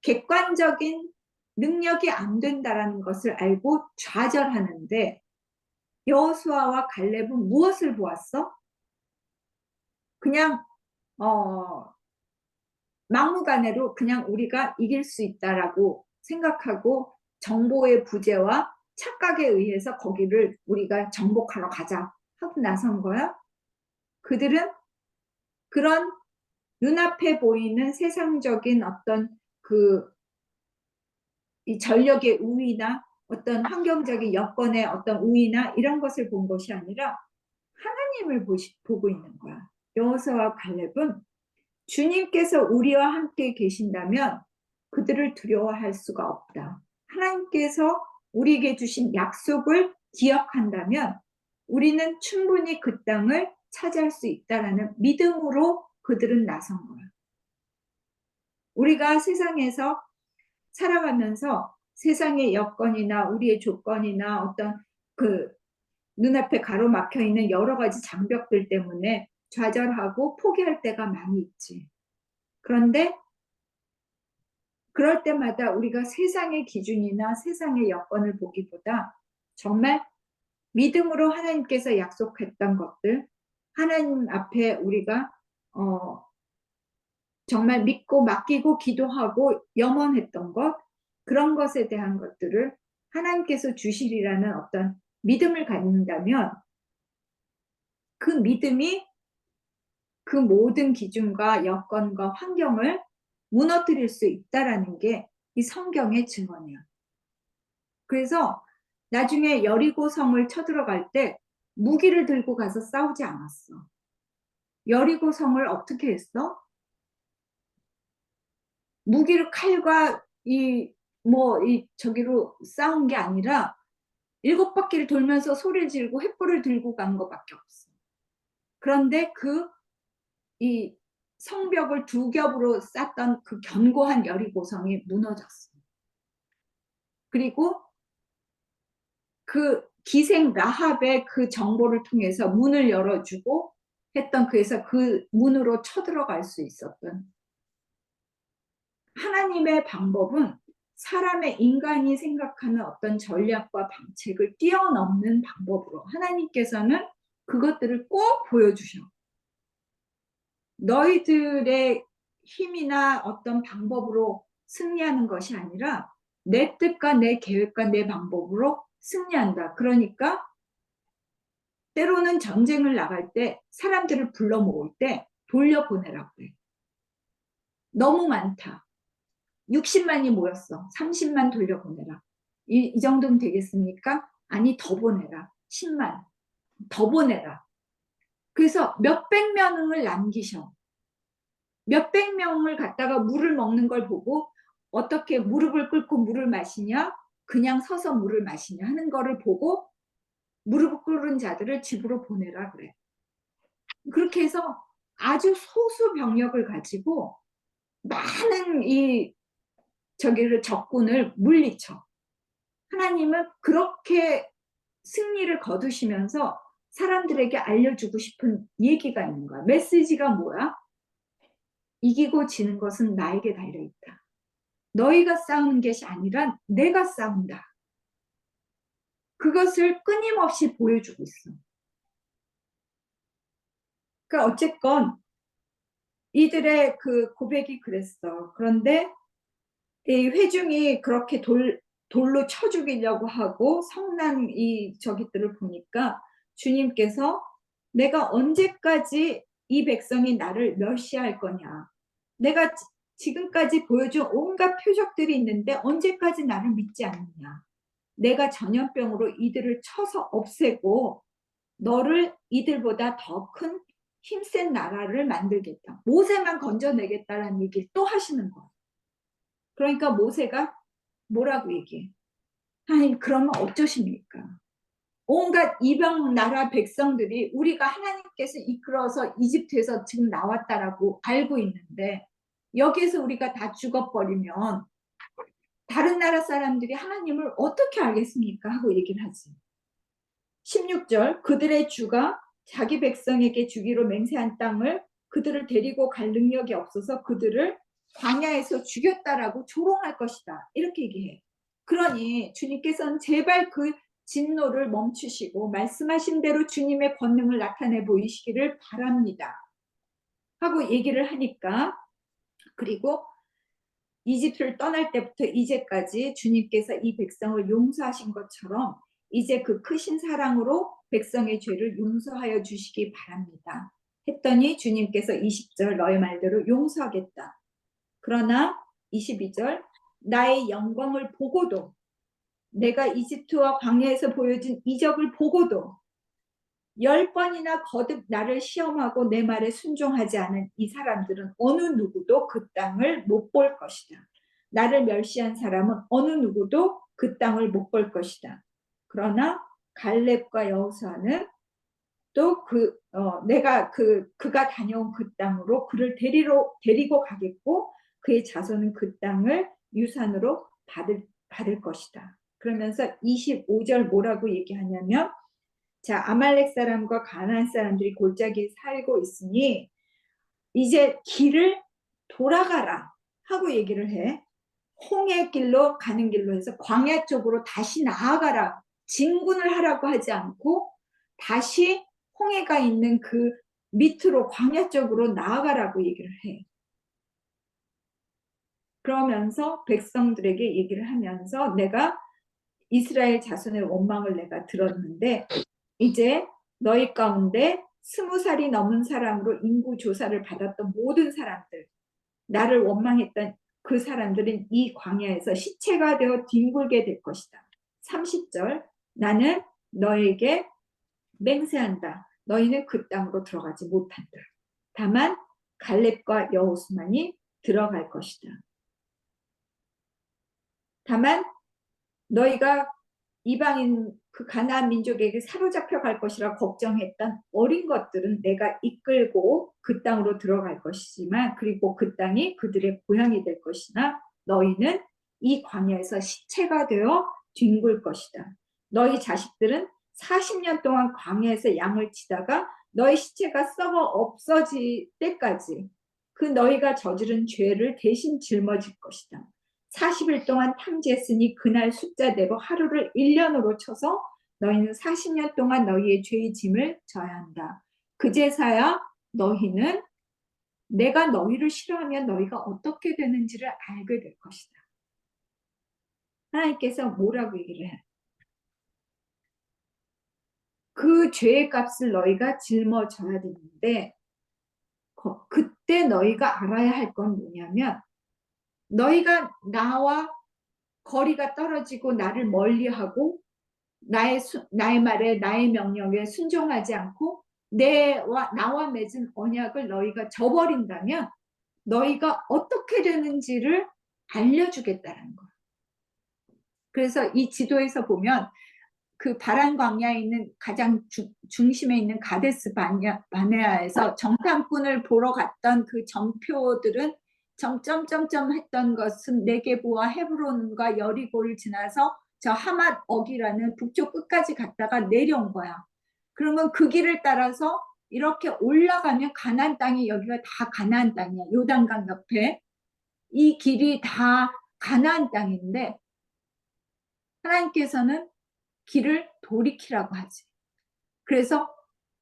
객관적인 능력이 안 된다라는 것을 알고 좌절하는데 여호수아와 갈렙은 무엇을 보았어? 그냥 막무가내로 그냥 우리가 이길 수 있다라고 생각하고 정보의 부재와 착각에 의해서 거기를 우리가 정복하러 가자 하고 나선 거야. 그들은 그런 눈앞에 보이는 세상적인 어떤 이 전력의 우위나 어떤 환경적인 여건의 어떤 우위나 이런 것을 본 것이 아니라 하나님을 보고 있는 거야. 여호수아와 갈렙은 주님께서 우리와 함께 계신다면 그들을 두려워할 수가 없다. 하나님께서 우리에게 주신 약속을 기억한다면 우리는 충분히 그 땅을 차지할 수 있다라는 믿음으로 그들은 나선 거야. 우리가 세상에서 살아가면서 세상의 여건이나 우리의 조건이나 어떤 그 눈앞에 가로막혀 있는 여러 가지 장벽들 때문에 좌절하고 포기할 때가 많이 있지. 그런데 그럴 때마다 우리가 세상의 기준이나 세상의 여건을 보기보다 정말 믿음으로 하나님께서 약속했던 것들, 하나님 앞에 우리가 정말 믿고 맡기고 기도하고 염원했던 것, 그런 것에 대한 것들을 하나님께서 주시리라는 어떤 믿음을 갖는다면 그 믿음이 그 모든 기준과 여건과 환경을 무너뜨릴 수 있다라는 게 이 성경의 증언이야. 그래서 나중에 여리고성을 쳐들어갈 때 무기를 들고 가서 싸우지 않았어. 여리고성을 어떻게 했어? 무기를 칼과 저기로 싸운 게 아니라 7바퀴를 돌면서 소리를 지르고 횃불을 들고 간 것밖에 없어. 그런데 이 성벽을 2겹으로 쌓던 그 견고한 여리고성이 무너졌어. 그리고 그 기생 라합의 그 정보를 통해서 문을 열어주고 했던 그래서 그 문으로 쳐들어갈 수 있었던 하나님의 방법은 사람의 인간이 생각하는 어떤 전략과 방책을 뛰어넘는 방법으로 하나님께서는 그것들을 꼭 보여주셔. 너희들의 힘이나 어떤 방법으로 승리하는 것이 아니라 내 뜻과 내 계획과 내 방법으로 승리한다. 그러니까 때로는 전쟁을 나갈 때 사람들을 불러 모을 때 돌려보내라고 그래. 너무 많다. 60만이 모였어. 30만 돌려보내라. 이 정도면 되겠습니까? 아니 더 보내라. 10만. 더 보내라. 그래서 몇백 명을 남기셔. 몇백 명을 갖다가 물을 먹는 걸 보고 어떻게 무릎을 꿇고 물을 마시냐? 그냥 서서 물을 마시냐 하는 거를 보고 무릎을 꿇은 자들을 집으로 보내라 그래. 그렇게 해서 아주 소수 병력을 가지고 많은 이 저기를 적군을 물리쳐. 하나님은 그렇게 승리를 거두시면서 사람들에게 알려주고 싶은 얘기가 있는 거야. 메시지가 뭐야? 이기고 지는 것은 나에게 달려있다. 너희가 싸우는 것이 아니라 내가 싸운다. 그것을 끊임없이 보여주고 있어. 그러니까 어쨌건 이들의 그 고백이 그랬어. 그런데 이 회중이 그렇게 돌로 쳐 죽이려고 하고 성난 이 저기들을 보니까 주님께서 내가 언제까지 이 백성이 나를 멸시할 거냐. 내가 지금까지 보여준 온갖 표적들이 있는데 언제까지 나를 믿지 않느냐. 내가 전염병으로 이들을 쳐서 없애고 너를 이들보다 더 큰 힘센 나라를 만들겠다. 모세만 건져내겠다라는 얘기를 또 하시는 거야. 그러니까 모세가 뭐라고 얘기해? 하나님 그러면 어쩌십니까? 온갖 이방 나라 백성들이 우리가 하나님께서 이끌어서 이집트에서 지금 나왔다라고 알고 있는데 여기에서 우리가 다 죽어버리면 다른 나라 사람들이 하나님을 어떻게 알겠습니까? 하고 얘기를 하지. 16절 그들의 주가 자기 백성에게 주기로 맹세한 땅을 그들을 데리고 갈 능력이 없어서 그들을 광야에서 죽였다라고 조롱할 것이다. 이렇게 얘기해. 그러니 주님께서는 제발 그 진노를 멈추시고 말씀하신 대로 주님의 권능을 나타내 보이시기를 바랍니다. 하고 얘기를 하니까 그리고 이집트를 떠날 때부터 이제까지 주님께서 이 백성을 용서하신 것처럼 이제 그 크신 사랑으로 백성의 죄를 용서하여 주시기 바랍니다. 했더니 주님께서 20절 너의 말대로 용서하겠다. 그러나 22절 나의 영광을 보고도 내가 이집트와 광야에서 보여준 이적을 보고도 10번이나 거듭 나를 시험하고 내 말에 순종하지 않은 이 사람들은 어느 누구도 그 땅을 못 볼 것이다. 나를 멸시한 사람은 어느 누구도 그 땅을 못 볼 것이다. 그러나 갈렙과 여호수아는 또 내가 그가 다녀온 그 땅으로 그를 데리고 가겠고 그의 자손은 그 땅을 유산으로 받을 것이다. 그러면서 25절 뭐라고 얘기하냐면 자 아말렉 사람과 가나안 사람들이 골짜기에 살고 있으니 이제 길을 돌아가라 하고 얘기를 해. 홍해 길로 가는 길로 해서 광야 쪽으로 다시 나아가라. 진군을 하라고 하지 않고 다시 홍해가 있는 그 밑으로 광야 쪽으로 나아가라고 얘기를 해. 그러면서 백성들에게 얘기를 하면서 내가 이스라엘 자손의 원망을 내가 들었는데 이제 너희 가운데 20살이 넘은 사람으로 인구 조사를 받았던 모든 사람들 나를 원망했던 그 사람들은 이 광야에서 시체가 되어 뒹굴게 될 것이다. 30절 나는 너에게 맹세한다. 너희는 그 땅으로 들어가지 못한다. 다만 갈렙과 여호수만이 들어갈 것이다. 다만 너희가 이방인 그 가나안 민족에게 사로잡혀 갈 것이라 걱정했던 어린 것들은 내가 이끌고 그 땅으로 들어갈 것이지만 그리고 그 땅이 그들의 고향이 될 것이나 너희는 이 광야에서 시체가 되어 뒹굴 것이다. 너희 자식들은 40년 동안 광야에서 양을 치다가 너희 시체가 썩어 없어질 때까지 그 너희가 저지른 죄를 대신 짊어질 것이다. 40일 동안 탐지했으니 그날 숫자대로 하루를 1년으로 쳐서 너희는 40년 동안 너희의 죄의 짐을 져야 한다. 그제서야 너희는 내가 너희를 싫어하면 너희가 어떻게 되는지를 알게 될 것이다. 하나님께서 뭐라고 얘기를 해? 그 죄의 값을 너희가 짊어져야 되는데 그때 너희가 알아야 할 건 뭐냐면 너희가 나와 거리가 떨어지고 나를 멀리하고 나의 말에 나의 명령에 순종하지 않고 나와 맺은 언약을 너희가 저버린다면 너희가 어떻게 되는지를 알려주겠다는 거야. 그래서 이 지도에서 보면 그 바란 광야에 있는 가장 중심에 있는 가데스 바네아에서 정탐꾼을 보러 갔던 그 전표들은 점점점점 했던 것은 네게부와 헤브론과 여리고를 지나서 저 하맛 어기라는 북쪽 끝까지 갔다가 내려온 거야. 그러면 그 길을 따라서 이렇게 올라가면 가나안 땅이, 여기가 다 가나안 땅이야. 요단강 옆에 이 길이 다 가나안 땅인데 하나님께서는 길을 돌이키라고 하지. 그래서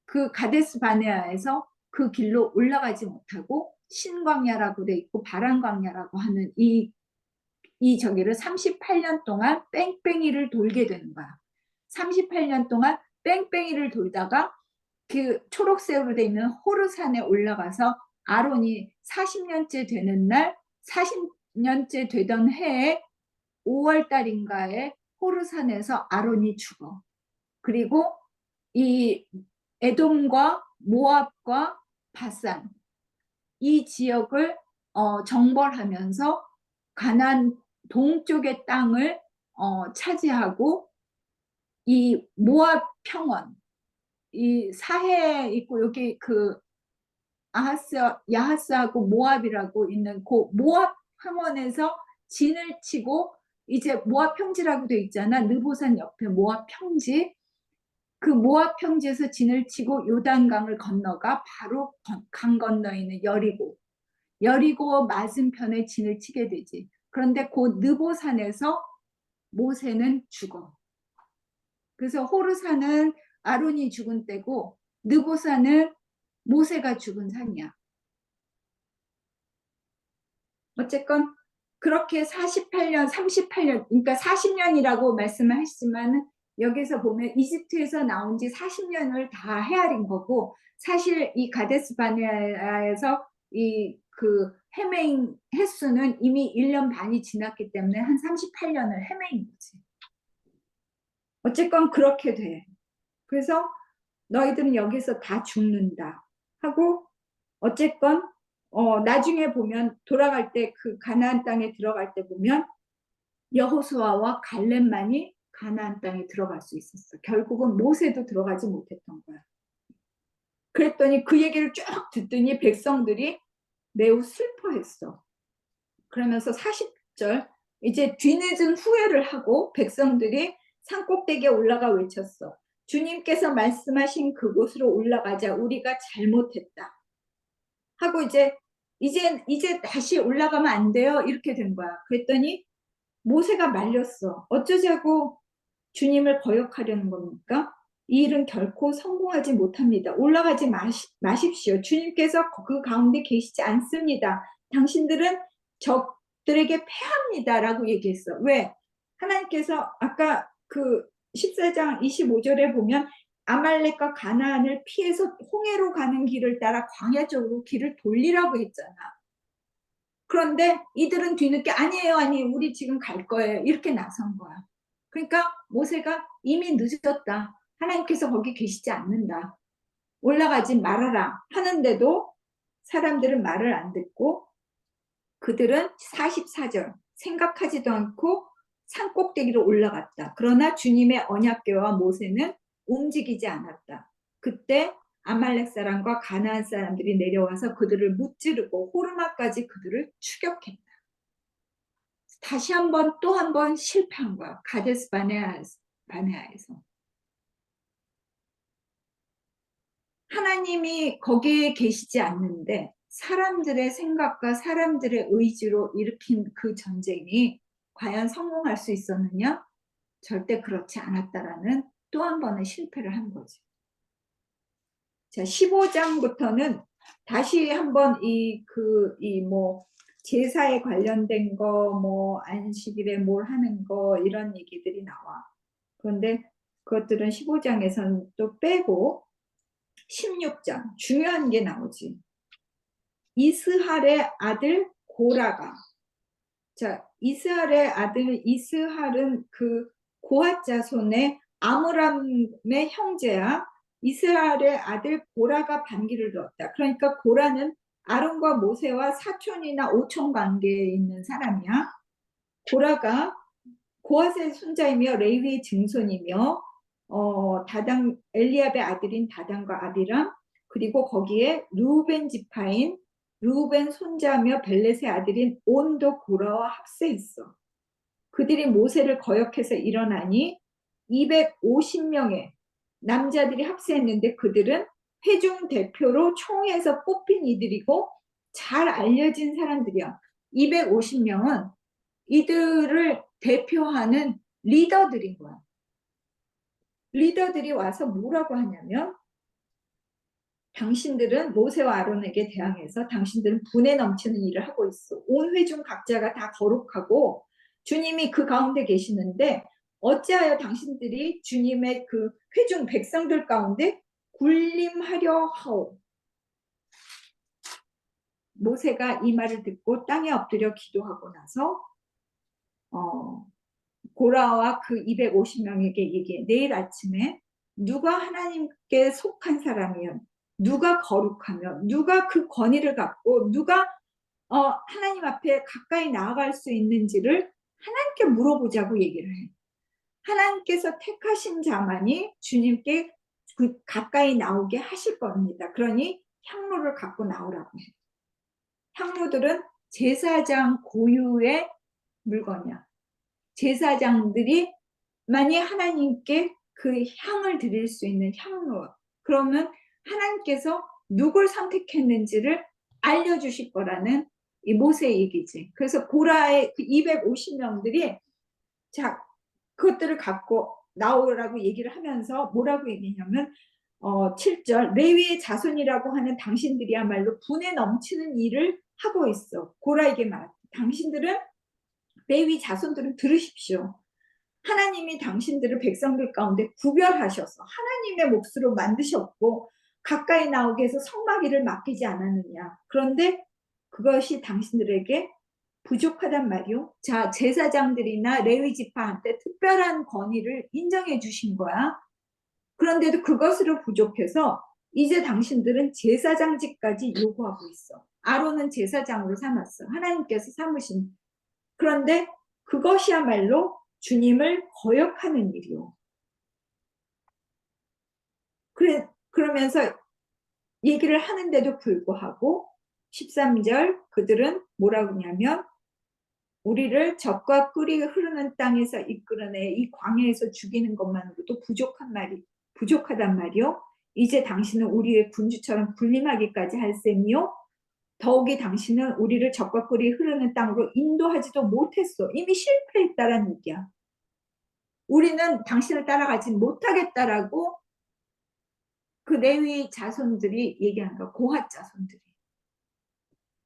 그 가데스 바네아에서 그 길로 올라가지 못하고 신광야라고 돼 있고 바란광야라고 하는 이 저기를 38년 동안 뺑뺑이를 돌게 되는 거야. 38년 동안 뺑뺑이를 돌다가 그 초록색으로 돼 있는 호르산에 올라가서 아론이 40년째 되는 날, 40년째 되던 해에 5월 달인가에 호르산에서 아론이 죽어. 그리고 이 에돔과 모압과 바산 이 지역을 정벌하면서 가나안 동쪽의 땅을 차지하고 이 모압 평원 이 사해에 있고 여기 그 야하스하고 모압이라고 있는 그 모압 평원에서 진을 치고 이제 모압 평지라고 돼 있잖아. 느보산 옆에 모압 평지. 그 모압 평지에서 진을 치고 요단강을 건너가 바로 강 건너 있는 여리고 맞은편에 진을 치게 되지. 그런데 그 느보산에서 모세는 죽어. 그래서 호르산은 아론이 죽은 때고 느보산은 모세가 죽은 산이야. 어쨌건 그렇게 48년, 38년, 그러니까 40년이라고 말씀을 했지만 여기서 보면 이집트에서 나온 지 40년을 다 헤아린 거고 사실 이 가데스 바네아에서 이 그 헤매인 횟수는 이미 1년 반이 지났기 때문에 한 38년을 헤매인 거지. 어쨌건 그렇게 돼. 그래서 너희들은 여기서 다 죽는다 하고 어쨌건 나중에 보면 돌아갈 때 그 가나안 땅에 들어갈 때 보면 여호수아와 갈렙만이 가나안 땅에 들어갈 수 있었어. 결국은 모세도 들어가지 못했던 거야. 그랬더니 그 얘기를 쭉 듣더니 백성들이 매우 슬퍼했어. 그러면서 40절 이제 뒤늦은 후회를 하고 백성들이 산꼭대기에 올라가 외쳤어. 주님께서 말씀하신 그곳으로 올라가자. 우리가 잘못했다. 하고 이제 다시 올라가면 안 돼요. 이렇게 된 거야. 그랬더니 모세가 말렸어. 어쩌자고 주님을 거역하려는 겁니까? 이 일은 결코 성공하지 못합니다. 올라가지 마십시오. 주님께서 그 가운데 계시지 않습니다. 당신들은 적들에게 패합니다. 라고 얘기했어. 왜? 하나님께서 아까 그 14장 25절에 보면 아말렉과 가나안을 피해서 홍해로 가는 길을 따라 광야 쪽으로 길을 돌리라고 했잖아. 그런데 이들은 뒤늦게 아니에요. 우리 지금 갈 거예요. 이렇게 나선 거야. 그러니까 모세가 이미 늦었다. 하나님께서 거기 계시지 않는다. 올라가지 말아라 하는데도 사람들은 말을 안 듣고 그들은 44절 생각하지도 않고 산꼭대기로 올라갔다. 그러나 주님의 언약궤와 모세는 움직이지 않았다. 그때 아말렉 사람과 가나안 사람들이 내려와서 그들을 무찌르고 호르마까지 그들을 추격했다. 다시 한번 또 한 번 실패한 거야. 가데스 바네아에서. 하나님이 거기에 계시지 않는데 사람들의 생각과 사람들의 의지로 일으킨 그 전쟁이 과연 성공할 수 있었느냐? 절대 그렇지 않았다라는 또 한 번의 실패를 한 거지. 자, 15장부터는 다시 한번 제사에 관련된 거, 안식일에 뭘 하는 거, 이런 얘기들이 나와. 그런데 그것들은 15장에서는 또 빼고 16장, 중요한 게 나오지. 이스할의 아들 고라가. 자, 이스할의 아들 이스할은 그 고핫 자손의 아므람의 형제야. 이스할의 아들 고라가 반기를 들었다. 그러니까 고라는 아론과 모세와 사촌이나 오촌 관계에 있는 사람이야. 고라가 고핫의 손자이며 레위의 증손이며 엘리압의 아들인 다단과 아비람, 그리고 거기에 루벤 지파인 르우벤 손자며 벨렛의 아들인 온도 고라와 합세했어. 그들이 모세를 거역해서 일어나니 250명의 남자들이 합세했는데 그들은 회중 대표로 총회에서 뽑힌 이들이고 잘 알려진 사람들이야. 250명은 이들을 대표하는 리더들인 거야. 리더들이 와서 뭐라고 하냐면 당신들은 모세와 아론에게 대항해서 당신들은 분에 넘치는 일을 하고 있어. 온 회중 각자가 다 거룩하고 주님이 그 가운데 계시는데 어찌하여 당신들이 주님의 그 회중 백성들 가운데 군림하려 하오. 모세가 이 말을 듣고 땅에 엎드려 기도하고 나서 고라와 그 250명에게 얘기해. 내일 아침에 누가 하나님께 속한 사람이면 누가 거룩하며 누가 그 권위를 갖고 누가 하나님 앞에 가까이 나아갈 수 있는지를 하나님께 물어보자고 얘기를 해. 하나님께서 택하신 자만이 주님께 그 가까이 나오게 하실 겁니다. 그러니 향로를 갖고 나오라고 해. 향로들은 제사장 고유의 물건이야. 제사장들이 만약 하나님께 그 향을 드릴 수 있는 향로, 그러면 하나님께서 누굴 선택했는지를 알려주실 거라는 이 모세의 얘기지. 그래서 고라의 그 250명들이 자 그것들을 갖고 나오라고 얘기를 하면서 뭐라고 얘기냐면 7절 레위의 자손이라고 하는 당신들이야말로 분에 넘치는 일을 하고 있어. 고라에게 말했다. 당신들은 레위 자손들은 들으십시오. 하나님이 당신들을 백성들 가운데 구별하셔서 하나님의 몫으로 만드셨고 가까이 나오게 해서 성막일을 맡기지 않았느냐. 그런데 그것이 당신들에게 부족하단 말이요. 자, 제사장들이나 레위 지파한테 특별한 권위를 인정해 주신 거야. 그런데도 그것으로 부족해서 이제 당신들은 제사장직까지 요구하고 있어. 아론은 제사장으로 삼았어. 하나님께서 삼으신. 그런데 그것이야말로 주님을 거역하는 일이요. 그러면서 얘기를 하는데도 불구하고 13절 그들은 뭐라고 하냐면 우리를 젖과 꿀이 흐르는 땅에서 이끌어내 이 광야에서 죽이는 것만으로도 부족하단 말이요. 이제 당신은 우리의 군주처럼 군림하기까지 할 셈이요. 더욱이 당신은 우리를 젖과 꿀이 흐르는 땅으로 인도하지도 못했어. 이미 실패했다라는 얘기야. 우리는 당신을 따라가지 못하겠다라고 그 레위 자손들이 얘기한 거야. 고핫 자손들이.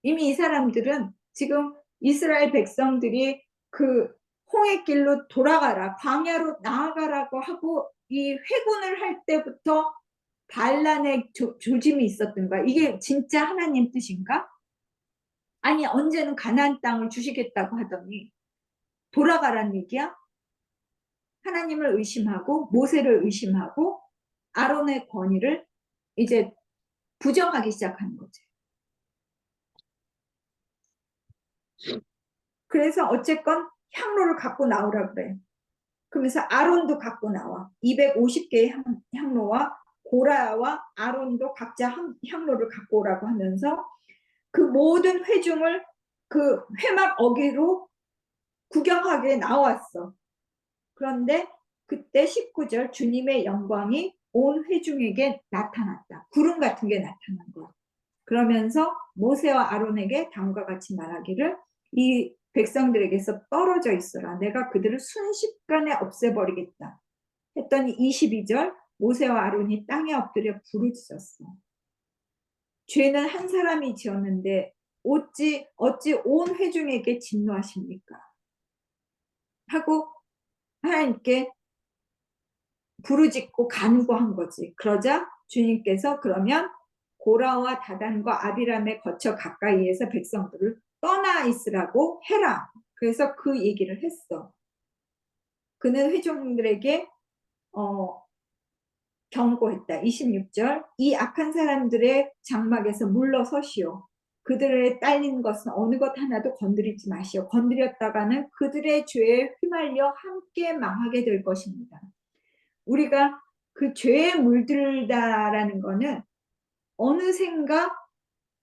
이미 이 사람들은 지금 이스라엘 백성들이 그 홍해길로 돌아가라, 광야로 나아가라고 하고 이 회군을 할 때부터 반란의 조짐이 있었던 거야. 이게 진짜 하나님 뜻인가? 아니 언제는 가나안 땅을 주시겠다고 하더니 돌아가라는 얘기야? 하나님을 의심하고 모세를 의심하고 아론의 권위를 이제 부정하기 시작하는 거지. 그래서 어쨌건 향로를 갖고 나오라 그래. 그러면서 아론도 갖고 나와. 250개의 향로와 고라와 아론도 각자 향로를 갖고 오라고 하면서 그 모든 회중을 그 회막 어귀로 구경하게 나왔어. 그런데 그때 19절 주님의 영광이 온 회중에게 나타났다. 구름 같은 게 나타난 거야. 그러면서 모세와 아론에게 다음과 같이 말하기를 이 백성들에게서 떨어져 있어라. 내가 그들을 순식간에 없애버리겠다. 했더니 22절 모세와 아론이 땅에 엎드려 부르짖었어. 죄는 한 사람이 지었는데 어찌 온 회중에게 진노하십니까? 하고 하나님께 부르짖고 간구한 거지. 그러자 주님께서 그러면 고라와 다단과 아비람에 거쳐 가까이에서 백성들을 떠나 있으라고 해라. 그래서 그 얘기를 했어. 그는 회중들에게 경고했다. 26절 이 악한 사람들의 장막에서 물러서시오. 그들의 딸린 것은 어느 것 하나도 건드리지 마시오. 건드렸다가는 그들의 죄에 휘말려 함께 망하게 될 것입니다. 우리가 그 죄에 물들다라는 거는 어느샌가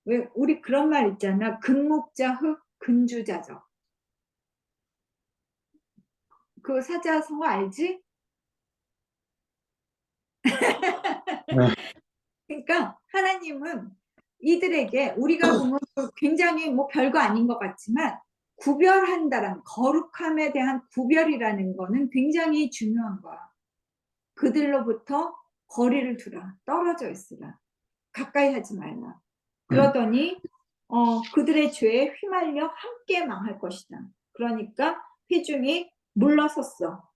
왜 우리 그런 말 있잖아. 근목자 흑, 근주자적. 그 사자성어 알지? 네. 그러니까 하나님은 이들에게 우리가 보면 굉장히 뭐 별거 아닌 것 같지만 구별한다라는 거룩함에 대한 구별이라는 거는 굉장히 중요한 거야. 그들로부터 거리를 두라. 떨어져 있으라. 가까이 하지 말라. 그러더니 그들의 죄에 휘말려 함께 망할 것이다. 그러니까 회중이 물러섰어.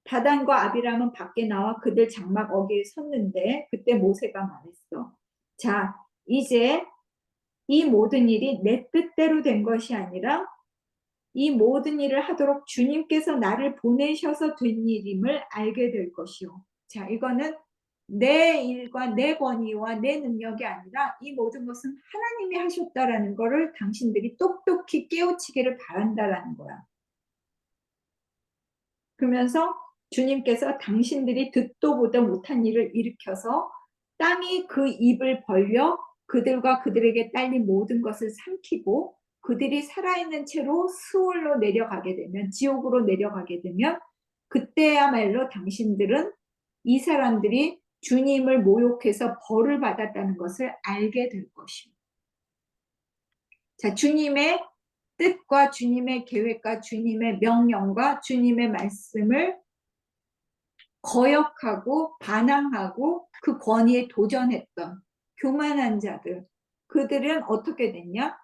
다단과 아비람은 밖에 나와 그들 장막 어귀에 섰는데 그때 모세가 말했어. 자, 이제 이 모든 일이 내 뜻대로 된 것이 아니라 이 모든 일을 하도록 주님께서 나를 보내셔서 된 일임을 알게 될 것이요. 자, 이거는 내 일과 내 권위와 내 능력이 아니라 이 모든 것은 하나님이 하셨다라는 거를 당신들이 똑똑히 깨우치기를 바란다라는 거야. 그러면서 주님께서 당신들이 듣도 보도 못한 일을 일으켜서 땅이 그 입을 벌려 그들과 그들에게 딸린 모든 것을 삼키고 그들이 살아있는 채로 스올로 내려가게 되면, 지옥으로 내려가게 되면 그때야말로 당신들은 이 사람들이 주님을 모욕해서 벌을 받았다는 것을 알게 될 것입니다. 자, 주님의 뜻과 주님의 계획과 주님의 명령과 주님의 말씀을 거역하고 반항하고 그 권위에 도전했던 교만한 자들, 그들은 어떻게 됐냐?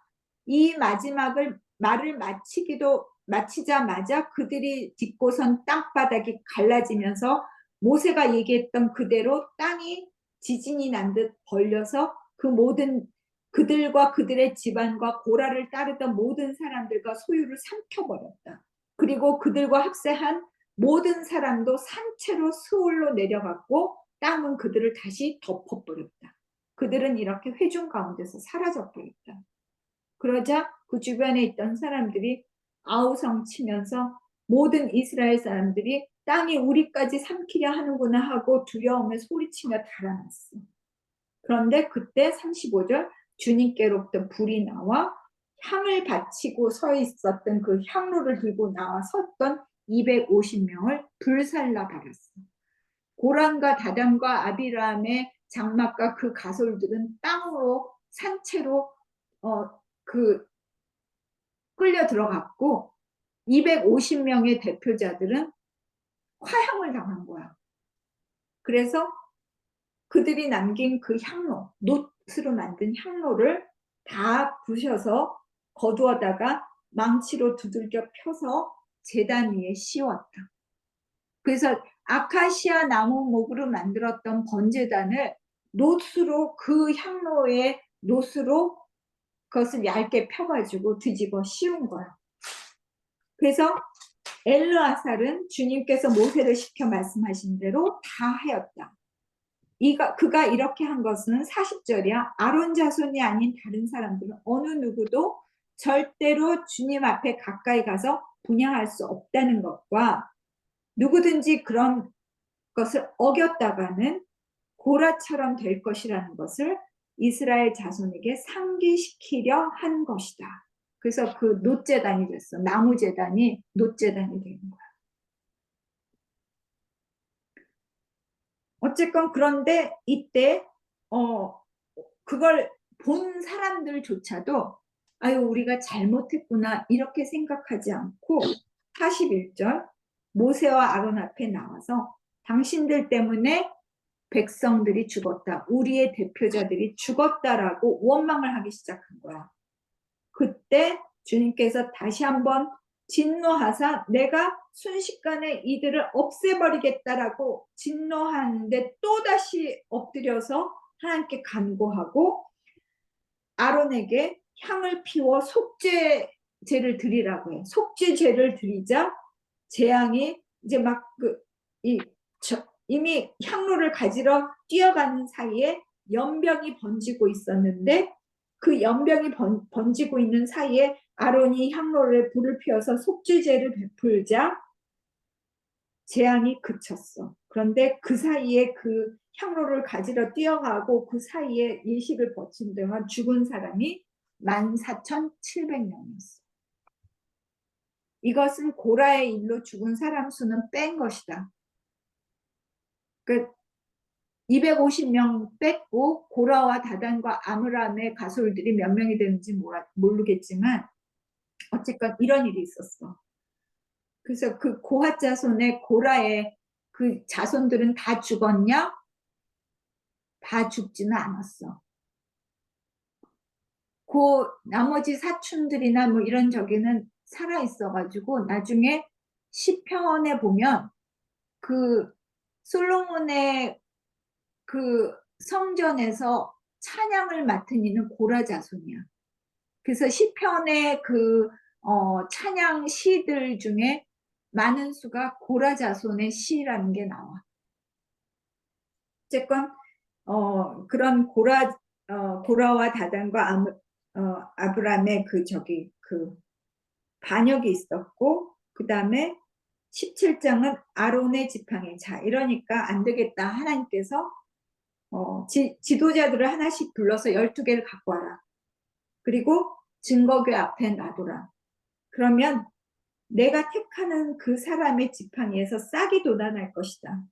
이 마지막을 말을 마치자마자 그들이 딛고선 땅바닥이 갈라지면서 모세가 얘기했던 그대로 땅이 지진이 난 듯 벌려서 그 모든 그들과 그들의 집안과 고라를 따르던 모든 사람들과 소유를 삼켜버렸다. 그리고 그들과 합세한 모든 사람도 산채로 스올로 내려갔고 땅은 그들을 다시 덮어버렸다. 그들은 이렇게 회중 가운데서 사라져버렸다. 그러자 그 주변에 있던 사람들이 아우성 치면서 모든 이스라엘 사람들이 땅이 우리까지 삼키려 하는구나 하고 두려움에 소리치며 달아났어. 그런데 그때 35절 주님께로부터 불이 나와 향을 바치고 서 있었던 그 향로를 들고 나와 섰던 250명을 불살라 버렸어. 고란과 다단과 아비람의 장막과 그 가솔들은 땅으로 산채로 끌려 들어갔고 250명의 대표자들은 화형을 당한 거야. 그래서 그들이 남긴 그 향로, 놋으로 만든 향로를 다 부셔서 거두어다가 망치로 두들겨 펴서 제단 위에 씌웠다. 그래서 아카시아 나무 목으로 만들었던 번제단을 놋으로 그 향로의 놋으로 그것을 얇게 펴가지고 뒤집어 씌운 거야. 그래서 엘르아살은 주님께서 모세를 시켜 말씀하신 대로 다 하였다. 그가 이렇게 한 것은 40절이야. 아론 자손이 아닌 다른 사람들은 어느 누구도 절대로 주님 앞에 가까이 가서 분향할 수 없다는 것과 누구든지 그런 것을 어겼다가는 고라처럼 될 것이라는 것을 이스라엘 자손에게 상기시키려 한 것이다. 그래서 그 놋제단이 됐어. 나무제단이 놋제단이 되는 거야. 어쨌건 그런데 이때 그걸 본 사람들조차도 아유 우리가 잘못했구나 이렇게 생각하지 않고 41절 모세와 아론 앞에 나와서 당신들 때문에 백성들이 죽었다. 우리의 대표자들이 죽었다라고 원망을 하기 시작한 거야. 그때 주님께서 다시 한번 진노하사 내가 순식간에 이들을 없애버리겠다라고 진노하는데 또다시 엎드려서 하나님께 간구하고 아론에게 향을 피워 속죄제를 드리라고 해. 속죄제를 드리자 재앙이 이제 막 이미 향로를 가지러 뛰어가는 사이에 연병이 번지고 있었는데 그 연병이 번지고 있는 사이에 아론이 향로를 불을 피워서 속죄제를 베풀자 재앙이 그쳤어. 그런데 그 사이에 그 향로를 가지러 뛰어가고 그 사이에 예식을 거친 동안 죽은 사람이 14,700명이었어. 이것은 고라의 일로 죽은 사람 수는 뺀 것이다. 그 250명 뺐고 고라와 다단과 아므람의 가솔들이 몇 명이 되는지 모르겠지만 어쨌건 이런 일이 있었어. 그래서 그 고핫 자손의 고라의 그 자손들은 다 죽었냐? 다 죽지는 않았어. 그 나머지 사촌들이나 뭐 이런 저기는 살아 있어가지고 나중에 시편에 보면 그 솔로몬의 그 성전에서 찬양을 맡은 이는 고라 자손이야. 그래서 시편의 그 찬양 시들 중에 많은 수가 고라 자손의 시라는 게 나와. 어쨌건 그런 고라와 다단과 아브람의 그 반역이 있었고, 그 다음에 17장은 아론의 지팡이. 자, 이러니까 안 되겠다. 하나님께서 지도자들을 하나씩 불러서 12개를 갖고 와라. 그리고 증거궤 앞에 놔둬라. 그러면 내가 택하는 그 사람의 지팡이에서 싹이 돋아날 것이다.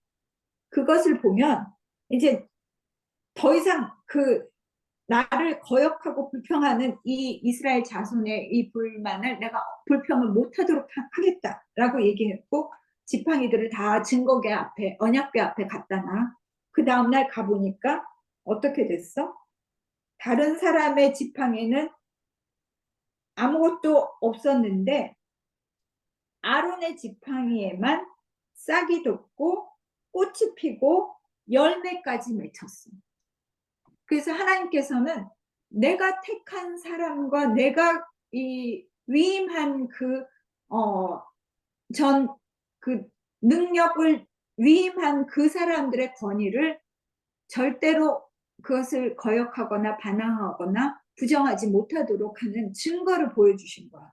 그것을 보면 이제 더 이상 그 나를 거역하고 불평하는 이 이스라엘 자손의 이 불만을 내가 불평을 못하도록 하겠다라고 얘기했고, 지팡이들을 다 증거궤 앞에, 언약궤 앞에 갖다 놔. 그 다음날 가보니까 어떻게 됐어? 다른 사람의 지팡이는 아무것도 없었는데 아론의 지팡이에만 싹이 돋고 꽃이 피고 열매까지 맺혔어. 그래서 하나님께서는 내가 택한 사람과 내가 이 위임한 그 능력을 위임한 그 사람들의 권위를 절대로 그것을 거역하거나 반항하거나 부정하지 못하도록 하는 증거를 보여주신 거야.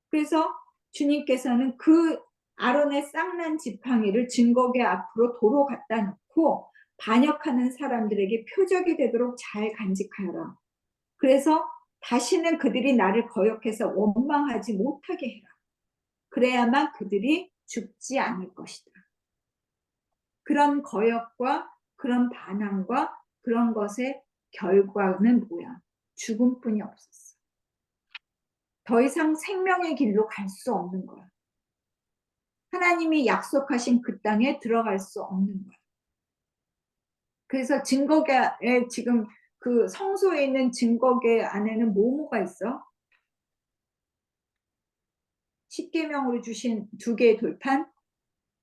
그래서 주님께서는 그 아론의 쌍난 지팡이를 증거궤 앞으로 도로 갖다 놓고 반역하는 사람들에게 표적이 되도록 잘 간직하여라. 그래서 다시는 그들이 나를 거역해서 원망하지 못하게 해라. 그래야만 그들이 죽지 않을 것이다. 그런 거역과 그런 반항과 그런 것의 결과는 뭐야? 죽음뿐이 없었어. 더 이상 생명의 길로 갈 수 없는 거야. 하나님이 약속하신 그 땅에 들어갈 수 없는 거야. 그래서 증거궤에 지금 그 성소에 있는 증거궤 안에는 뭐가 있어? 십계명으로 주신 2개의 돌판,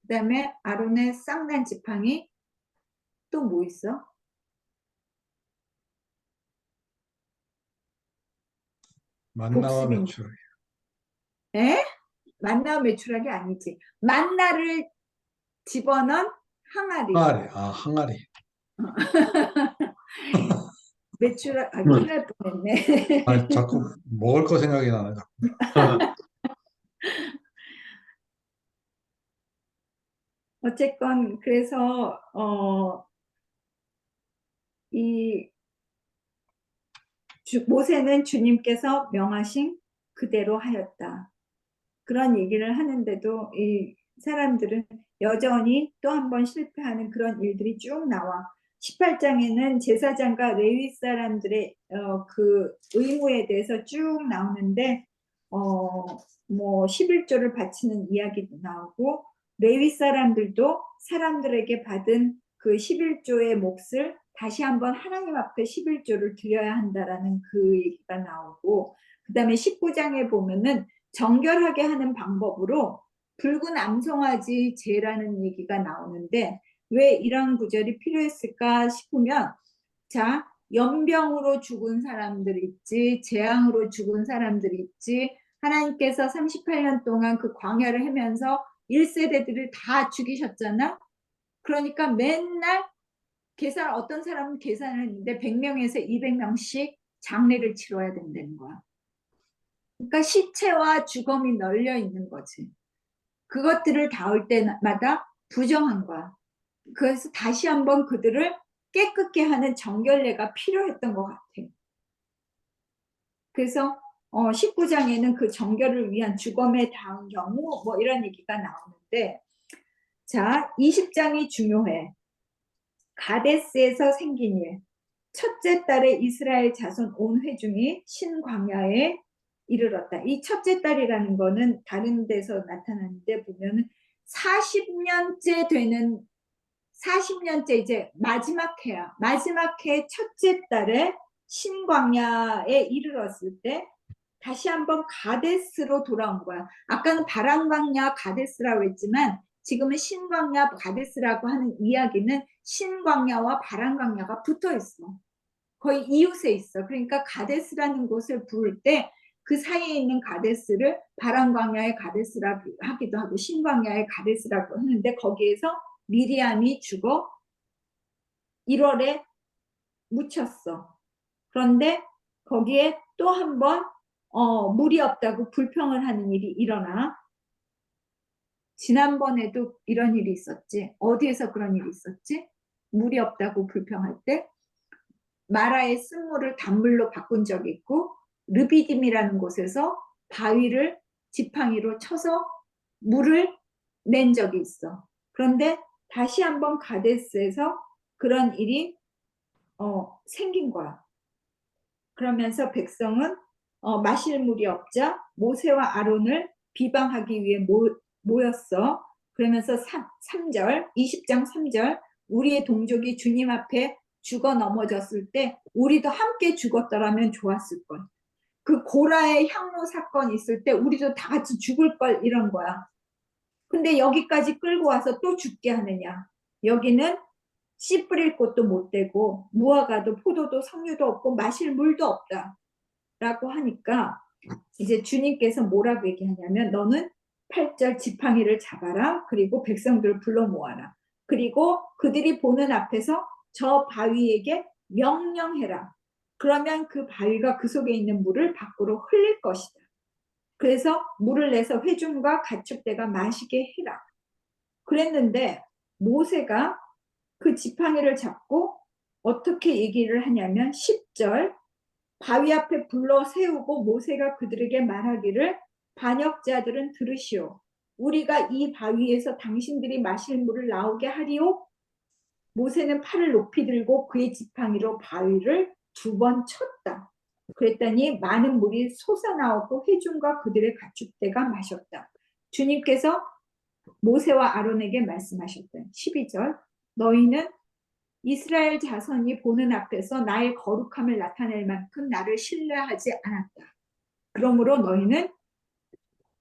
그 다음에 아론의 쌍난 지팡이, 또 뭐 있어? 만나와 복습인. 매출. 에? 만나와 매출하기 아니지. 만나를 집어넣은 항아리. 항아리. 아, 항아리. 매출하, 큰일 날 뻔했네. 아, 자꾸 먹을 거 생각이 나네. 어쨌건 그래서 이 모세는 주님께서 명하신 그대로 하였다. 그런 얘기를 하는데도 이 사람들은 여전히 또 한 번 실패하는 그런 일들이 쭉 나와. 18장에는 제사장과 레위 사람들의 그 의무에 대해서 쭉 나오는데 뭐 11조를 바치는 이야기도 나오고, 레위 사람들도 사람들에게 받은 그 11조의 몫을 다시 한번 하나님 앞에 11조를 드려야 한다라는 그 얘기가 나오고, 그 다음에 19장에 보면은 정결하게 하는 방법으로 붉은 암송아지 제라는 얘기가 나오는데, 왜 이런 구절이 필요했을까 싶으면, 자, 연병으로 죽은 사람들 있지, 재앙으로 죽은 사람들 있지, 하나님께서 38년 동안 그 광야를 헤면서 1세대들을 다 죽이셨잖아. 그러니까 맨날 어떤 사람은 계산을 했는데 100명에서 200명씩 장례를 치러야 된다는 거야. 그러니까 시체와 죽음이 널려 있는 거지. 그것들을 닿을 때마다 부정한 거야. 그래서 다시 한번 그들을 깨끗게 하는 정결례가 필요했던 것 같아. 그래서 19장에는 그 정결을 위한 주검에 닿은 경우 뭐 이런 얘기가 나오는데, 자, 20장이 중요해. 가데스에서 생긴 일. 첫째 달에 이스라엘 자손 온 회중이 신광야에 이르렀다. 이 첫째 달이라는 거는 다른 데서 나타나는데 보면은 40년째 되는 40년째 이제 마지막 해야. 마지막 해 첫째 달에 신광야에 이르렀을 때 다시 한번 가데스로 돌아온 거야. 아까는 바람광야 가데스라고 했지만 지금은 신광야 가데스라고 하는 이야기는 신광야와 바람광야가 붙어 있어. 거의 이웃에 있어. 그러니까 가데스라는 곳을 부를 때 그 사이에 있는 가데스를 바람광야의 가데스라고 하기도 하고 신광야의 가데스라고 하는데, 거기에서 미리암이 죽어 1월에 묻혔어. 그런데 거기에 또 한 번 물이 없다고 불평을 하는 일이 일어나. 지난번에도 이런 일이 있었지. 어디에서 그런 일이 있었지? 물이 없다고 불평할 때 마라의 쓴물을 단물로 바꾼 적이 있고, 르비딤이라는 곳에서 바위를 지팡이로 쳐서 물을 낸 적이 있어. 그런데 다시 한번 가데스에서 그런 일이 생긴 거야. 그러면서 백성은 마실 물이 없자 모세와 아론을 비방하기 위해 모였어. 그러면서 3절, 20장 3절, 우리의 동족이 주님 앞에 죽어 넘어졌을 때 우리도 함께 죽었더라면 좋았을 걸. 그 고라의 향로 사건 있을 때 우리도 다 같이 죽을 걸, 이런 거야. 근데 여기까지 끌고 와서 또 죽게 하느냐. 여기는 씨 뿌릴 곳도 못 되고 무화과도 포도도 석류도 없고 마실 물도 없다 라고 하니까 이제 주님께서 뭐라고 얘기하냐면, 너는 8절 지팡이를 잡아라. 그리고 백성들을 불러 모아라. 그리고 그들이 보는 앞에서 저 바위에게 명령해라. 그러면 그 바위가 그 속에 있는 물을 밖으로 흘릴 것이다. 그래서 물을 내서 회중과 가축대가 마시게 해라. 그랬는데 모세가 그 지팡이를 잡고 어떻게 얘기를 하냐면 10절, 바위 앞에 불러 세우고 모세가 그들에게 말하기를, 반역자들은 들으시오. 우리가 이 바위에서 당신들이 마실 물을 나오게 하리오. 모세는 팔을 높이 들고 그의 지팡이로 바위를 2번 쳤다. 그랬더니 많은 물이 솟아나오고 회중과 그들의 가축대가 마셨다. 주님께서 모세와 아론에게 말씀하셨다. 12절, 너희는 이스라엘 자손이 보는 앞에서 나의 거룩함을 나타낼 만큼 나를 신뢰하지 않았다. 그러므로 너희는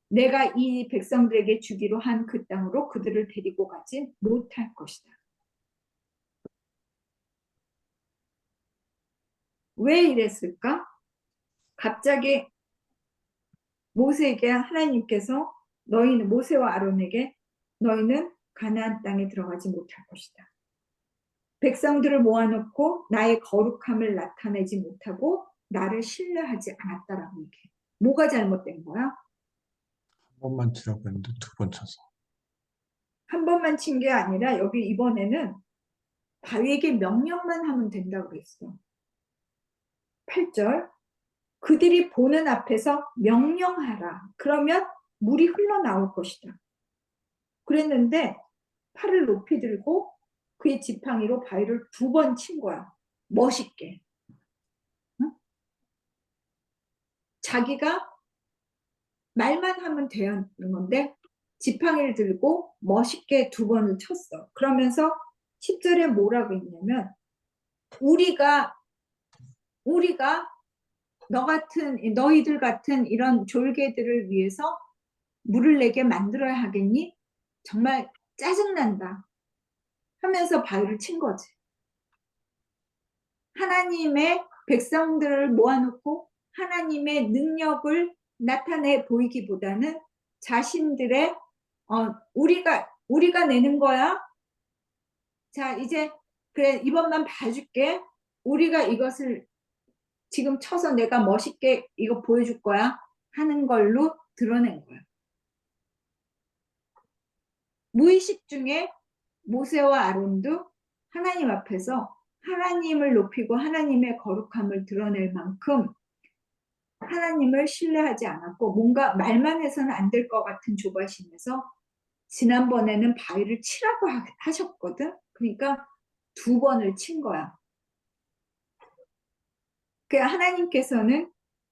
내가 이 백성들에게 주기로 한 그 땅으로 그들을 데리고 가지 못할 것이다. 왜 이랬을까? 갑자기 모세에게 하나님께서 너희는, 모세와 아론에게 너희는 가나안 땅에 들어가지 못할 것이다. 백성들을 모아놓고 나의 거룩함을 나타내지 못하고 나를 신뢰하지 않았다라고 얘기해. 뭐가 잘못된 거야? 한 번만 치라고 했는데 2번 쳐서. 한 번만 친 게 아니라 여기 이번에는 바위에게 명령만 하면 된다고 그랬어. 8절, 그들이 보는 앞에서 명령하라. 그러면 물이 흘러나올 것이다. 그랬는데 팔을 높이 들고 그의 지팡이로 바위를 2번 친 거야. 멋있게. 응? 자기가 말만 하면 되는 건데 지팡이를 들고 멋있게 2번을 쳤어. 그러면서 10절에 뭐라고 했냐면, 우리가 너희들 같은 이런 졸개들을 위해서 물을 내게 만들어야 하겠니? 정말 짜증난다 하면서 바위를 친 거지. 하나님의 백성들을 모아놓고 하나님의 능력을 나타내 보이기보다는 자신들의 우리가 내는 거야. 자, 이제 그래, 이번만 봐줄게. 우리가 이것을 지금 쳐서 내가 멋있게 이거 보여줄 거야 하는 걸로 드러낸 거야. 무의식 중에 모세와 아론도 하나님 앞에서 하나님을 높이고 하나님의 거룩함을 드러낼 만큼 하나님을 신뢰하지 않았고, 뭔가 말만 해서는 안 될 것 같은 조바심에서 지난번에는 바위를 치라고 하셨거든. 그러니까 2번을 친 거야. 그 하나님께서는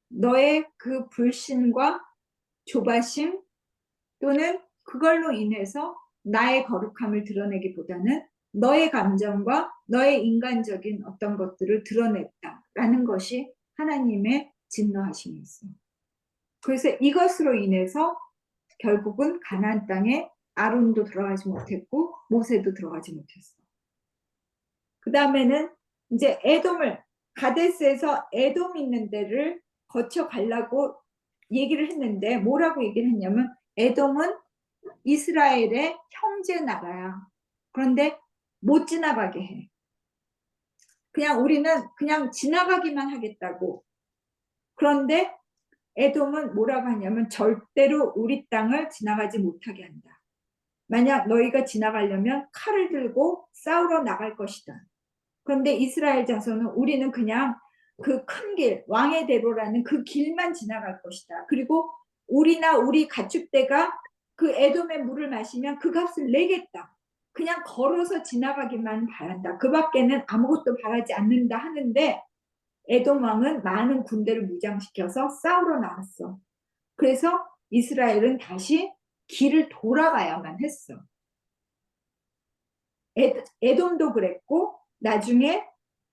너의 그 불신과 조바심 또는 그걸로 인해서 나의 거룩함을 드러내기보다는 너의 감정과 너의 인간적인 어떤 것들을 드러냈다라는 것이 하나님의 진노하심이 있어요. 그래서 이것으로 인해서 결국은 가나안 땅에 아론도 들어가지 못했고 모세도 들어가지 못했어. 그 다음에는 이제 에돔을, 가데스에서 에돔 있는 데를 거쳐 가려고 얘기를 했는데, 뭐라고 얘기를 했냐면 에돔은 이스라엘의 형제 나라야. 그런데 못 지나가게 해. 그냥 우리는 그냥 지나가기만 하겠다고. 그런데 에돔은 뭐라고 하냐면 절대로 우리 땅을 지나가지 못하게 한다. 만약 너희가 지나가려면 칼을 들고 싸우러 나갈 것이다. 그런데 이스라엘 자손은 우리는 그냥 그 큰 길, 왕의 대로라는 그 길만 지나갈 것이다. 그리고 우리나 우리 가축대가 그 에돔의 물을 마시면 그 값을 내겠다. 그냥 걸어서 지나가기만 바란다. 그 밖에는 아무것도 바라지 않는다 하는데, 에돔 왕은 많은 군대를 무장시켜서 싸우러 나왔어. 그래서 이스라엘은 다시 길을 돌아가야만 했어. 에돔도 그랬고 나중에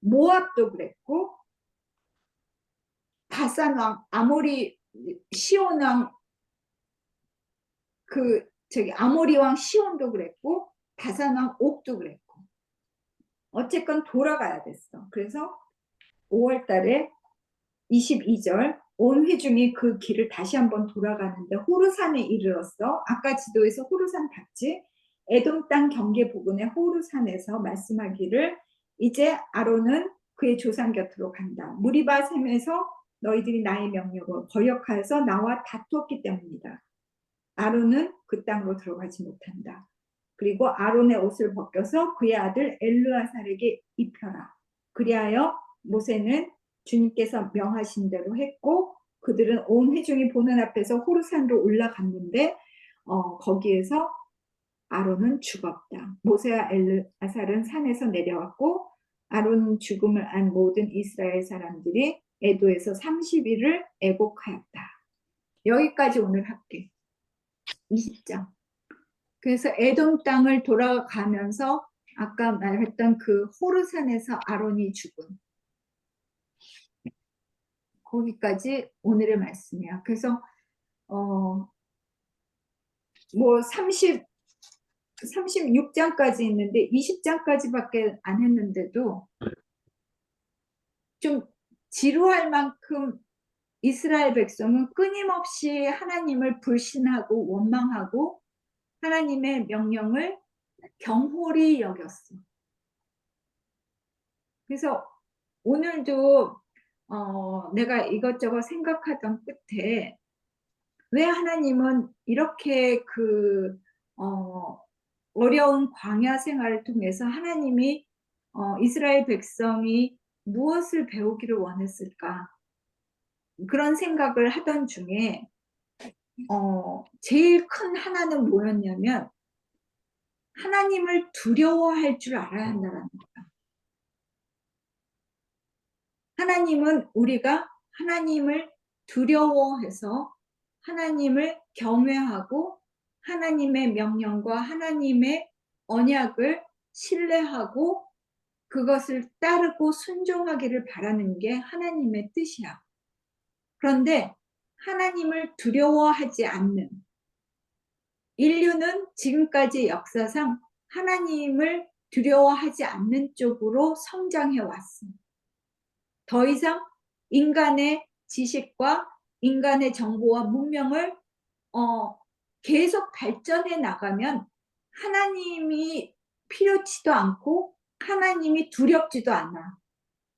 모압도 그랬고 바산 왕, 아모리 시온 왕, 아모리 왕 시온도 그랬고 바산 왕 옥도 그랬고, 어쨌건 돌아가야 됐어. 그래서 5월 달에 22절 온 회중이 그 길을 다시 한번 돌아가는데 호르산에 이르렀어. 아까 지도에서 호르산 봤지? 에돔 땅 경계 부근의 호르산에서 말씀하기를 이제 아론은 그의 조상 곁으로 간다. 무리바 샘에서 너희들이 나의 명령을 거역하여서 나와 다투었기 때문이다. 아론은 그 땅으로 들어가지 못한다. 그리고 아론의 옷을 벗겨서 그의 아들 엘르아살에게 입혀라. 그리하여 모세는 주님께서 명하신 대로 했고, 그들은 온 회중이 보는 앞에서 호르산으로 올라갔는데 거기에서 아론은 죽었다. 모세와 엘르아살은 산에서 내려왔고 아론 죽음을 안 모든 이스라엘 사람들이 에도에서 30일을 애곡하였다. 여기까지 오늘 할게. 20장. 그래서 에돔 땅을 돌아가면서 아까 말했던 그 호르산에서 아론이 죽은, 거기까지 오늘의 말씀이야. 그래서 뭐 36장까지 있는데 20장까지밖에 안 했는데도 좀 지루할 만큼 이스라엘 백성은 끊임없이 하나님을 불신하고 원망하고 하나님의 명령을 경홀히 여겼어. 그래서 오늘도 내가 이것저것 생각하던 끝에 왜 하나님은 이렇게 어려운 광야 생활을 통해서 하나님이 이스라엘 백성이 무엇을 배우기를 원했을까? 그런 생각을 하던 중에 제일 큰 하나는 뭐였냐면 하나님을 두려워할 줄 알아야 한다는 거야. 하나님은 우리가 하나님을 두려워해서 하나님을 경외하고 하나님의 명령과 하나님의 언약을 신뢰하고 그것을 따르고 순종하기를 바라는 게 하나님의 뜻이야. 그런데 하나님을 두려워하지 않는 인류는 지금까지 역사상 하나님을 두려워하지 않는 쪽으로 성장해 왔어. 더 이상 인간의 지식과 인간의 정보와 문명을 계속 발전해 나가면 하나님이 필요치도 않고 하나님이 두렵지도 않아.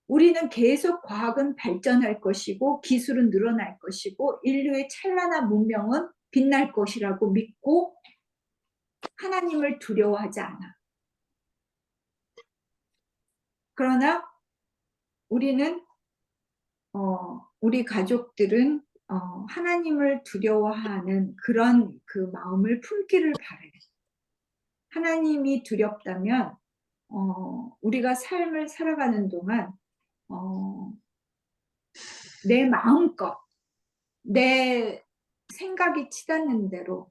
우리는 계속 과학은 발전할 것이고 기술은 늘어날 것이고 인류의 찬란한 문명은 빛날 것이라고 믿고 하나님을 두려워하지 않아. 그러나 우리는 우리 가족들은 하나님을 두려워하는 그런 그 마음을 품기를 바래. 하나님이 두렵다면 우리가 삶을 살아가는 동안 내 마음껏 내 생각이 치닫는 대로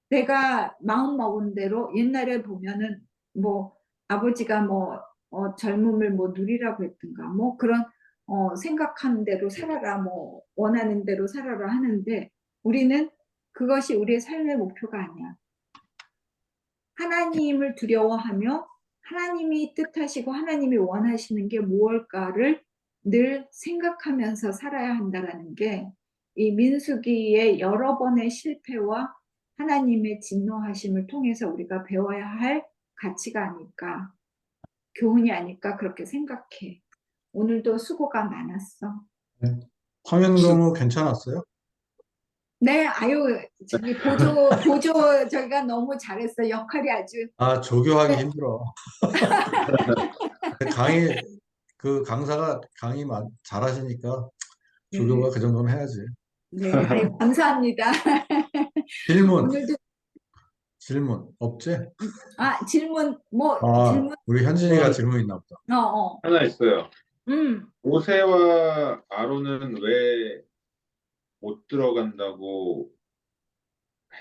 내가 마음 먹은 대로 옛날에 보면은 뭐 아버지가 뭐 젊음을 뭐 누리라고 했던가 뭐 그런 생각하는 대로 살아라 뭐 원하는 대로 살아라 하는데 우리는 그것이 우리의 삶의 목표가 아니야. 하나님을 두려워하며 하나님이 뜻하시고 하나님이 원하시는 게 무엇일까를 늘 생각하면서 살아야 한다라는 게 이 민수기의 여러 번의 실패와 하나님의 진노하심을 통해서 우리가 배워야 할 가치가 아닐까, 교훈이 아닐까 그렇게 생각해. 오늘도 수고가 많았어. 황현동우 괜찮았어요? 네, 아유, 저기 보조 저희가 너무 잘했어. 역할이 아주. 아, 조교하기 네. 힘들어. 그 강사가 강의 잘하시니까 조교가 그 정도는 해야지. 네, 아유, 감사합니다. 오늘도 질문 없지? 질문 질문. 우리 현진이가 질문 있나 보다. 하나 있어요. 음. 모세와 아론은 왜 못 들어간다고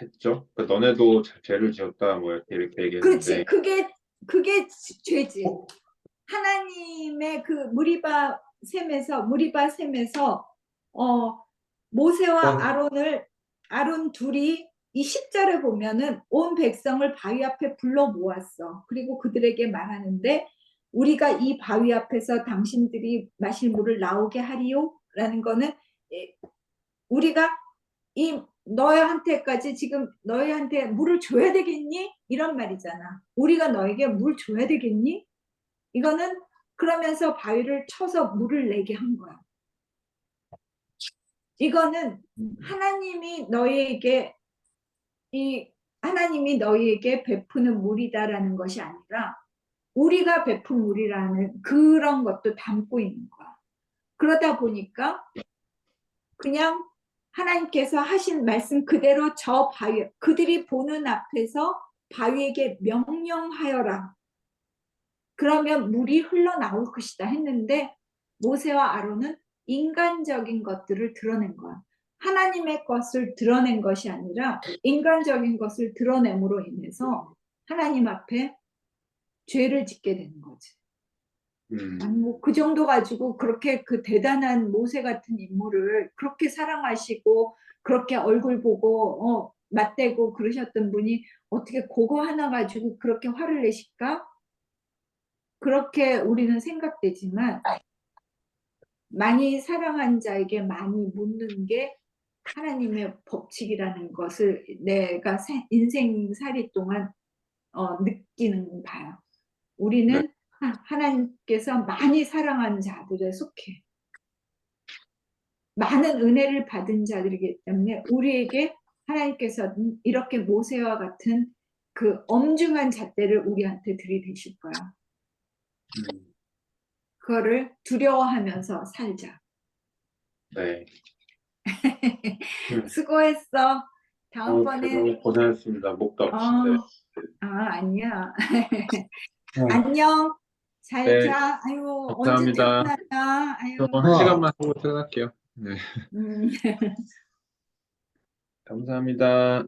했죠? 그러니까 너네도 죄를 지었다 뭐 이렇게 얘기했는데. 그렇지. 그게 죄지. 하나님의 그 무리바 셈에서 모세와 아론 둘이 이 10절에 보면은 온 백성을 바위 앞에 불러 모았어. 그리고 그들에게 말하는데 우리가 이 바위 앞에서 당신들이 마실 물을 나오게 하리요? 라는 거는 우리가 이 너희한테까지 지금 너희한테 물을 줘야 되겠니? 이런 말이잖아. 우리가 너에게 물 줘야 되겠니? 이거는 그러면서 바위를 쳐서 물을 내게 한 거야. 이거는 하나님이 너희에게 베푸는 물이다라는 것이 아니라 우리가 베푼 물이라는 그런 것도 담고 있는 거야. 그러다 보니까 그냥 하나님께서 하신 말씀 그대로 저 바위, 그들이 보는 앞에서 바위에게 명령하여라. 그러면 물이 흘러나올 것이다 했는데 모세와 아론은 인간적인 것들을 드러낸 거야. 하나님의 것을 드러낸 것이 아니라 인간적인 것을 드러냄으로 인해서 하나님 앞에 죄를 짓게 되는 거지. 아니 뭐 그 정도 가지고 그렇게 그 대단한 모세 같은 인물을 그렇게 사랑하시고 그렇게 얼굴 보고 맞대고 그러셨던 분이 어떻게 그거 하나 가지고 그렇게 화를 내실까? 그렇게 우리는 생각되지만 많이 사랑한 자에게 많이 묻는 게 하나님의 법칙이라는 것을 내가 인생살이 동안 느끼는 바야. 우리는 하나님께서 많이 사랑하는 자들에 속해. 많은 은혜를 받은 자들이기 때문에 우리에게 하나님께서 이렇게 모세와 같은 그 엄중한 잣대를 우리한테 들이대실 거야. 그거를 두려워하면서 살자. 네. 수고했어. 다음번에 너무 고생했습니다. 목도 아프신데. 아니야. 안녕. 잘 네. 자. 아유, 언제 감사합니다. 퇴근하나. 아유. 저 1시간만 하고 퇴근할게요. 네. 음. 감사합니다.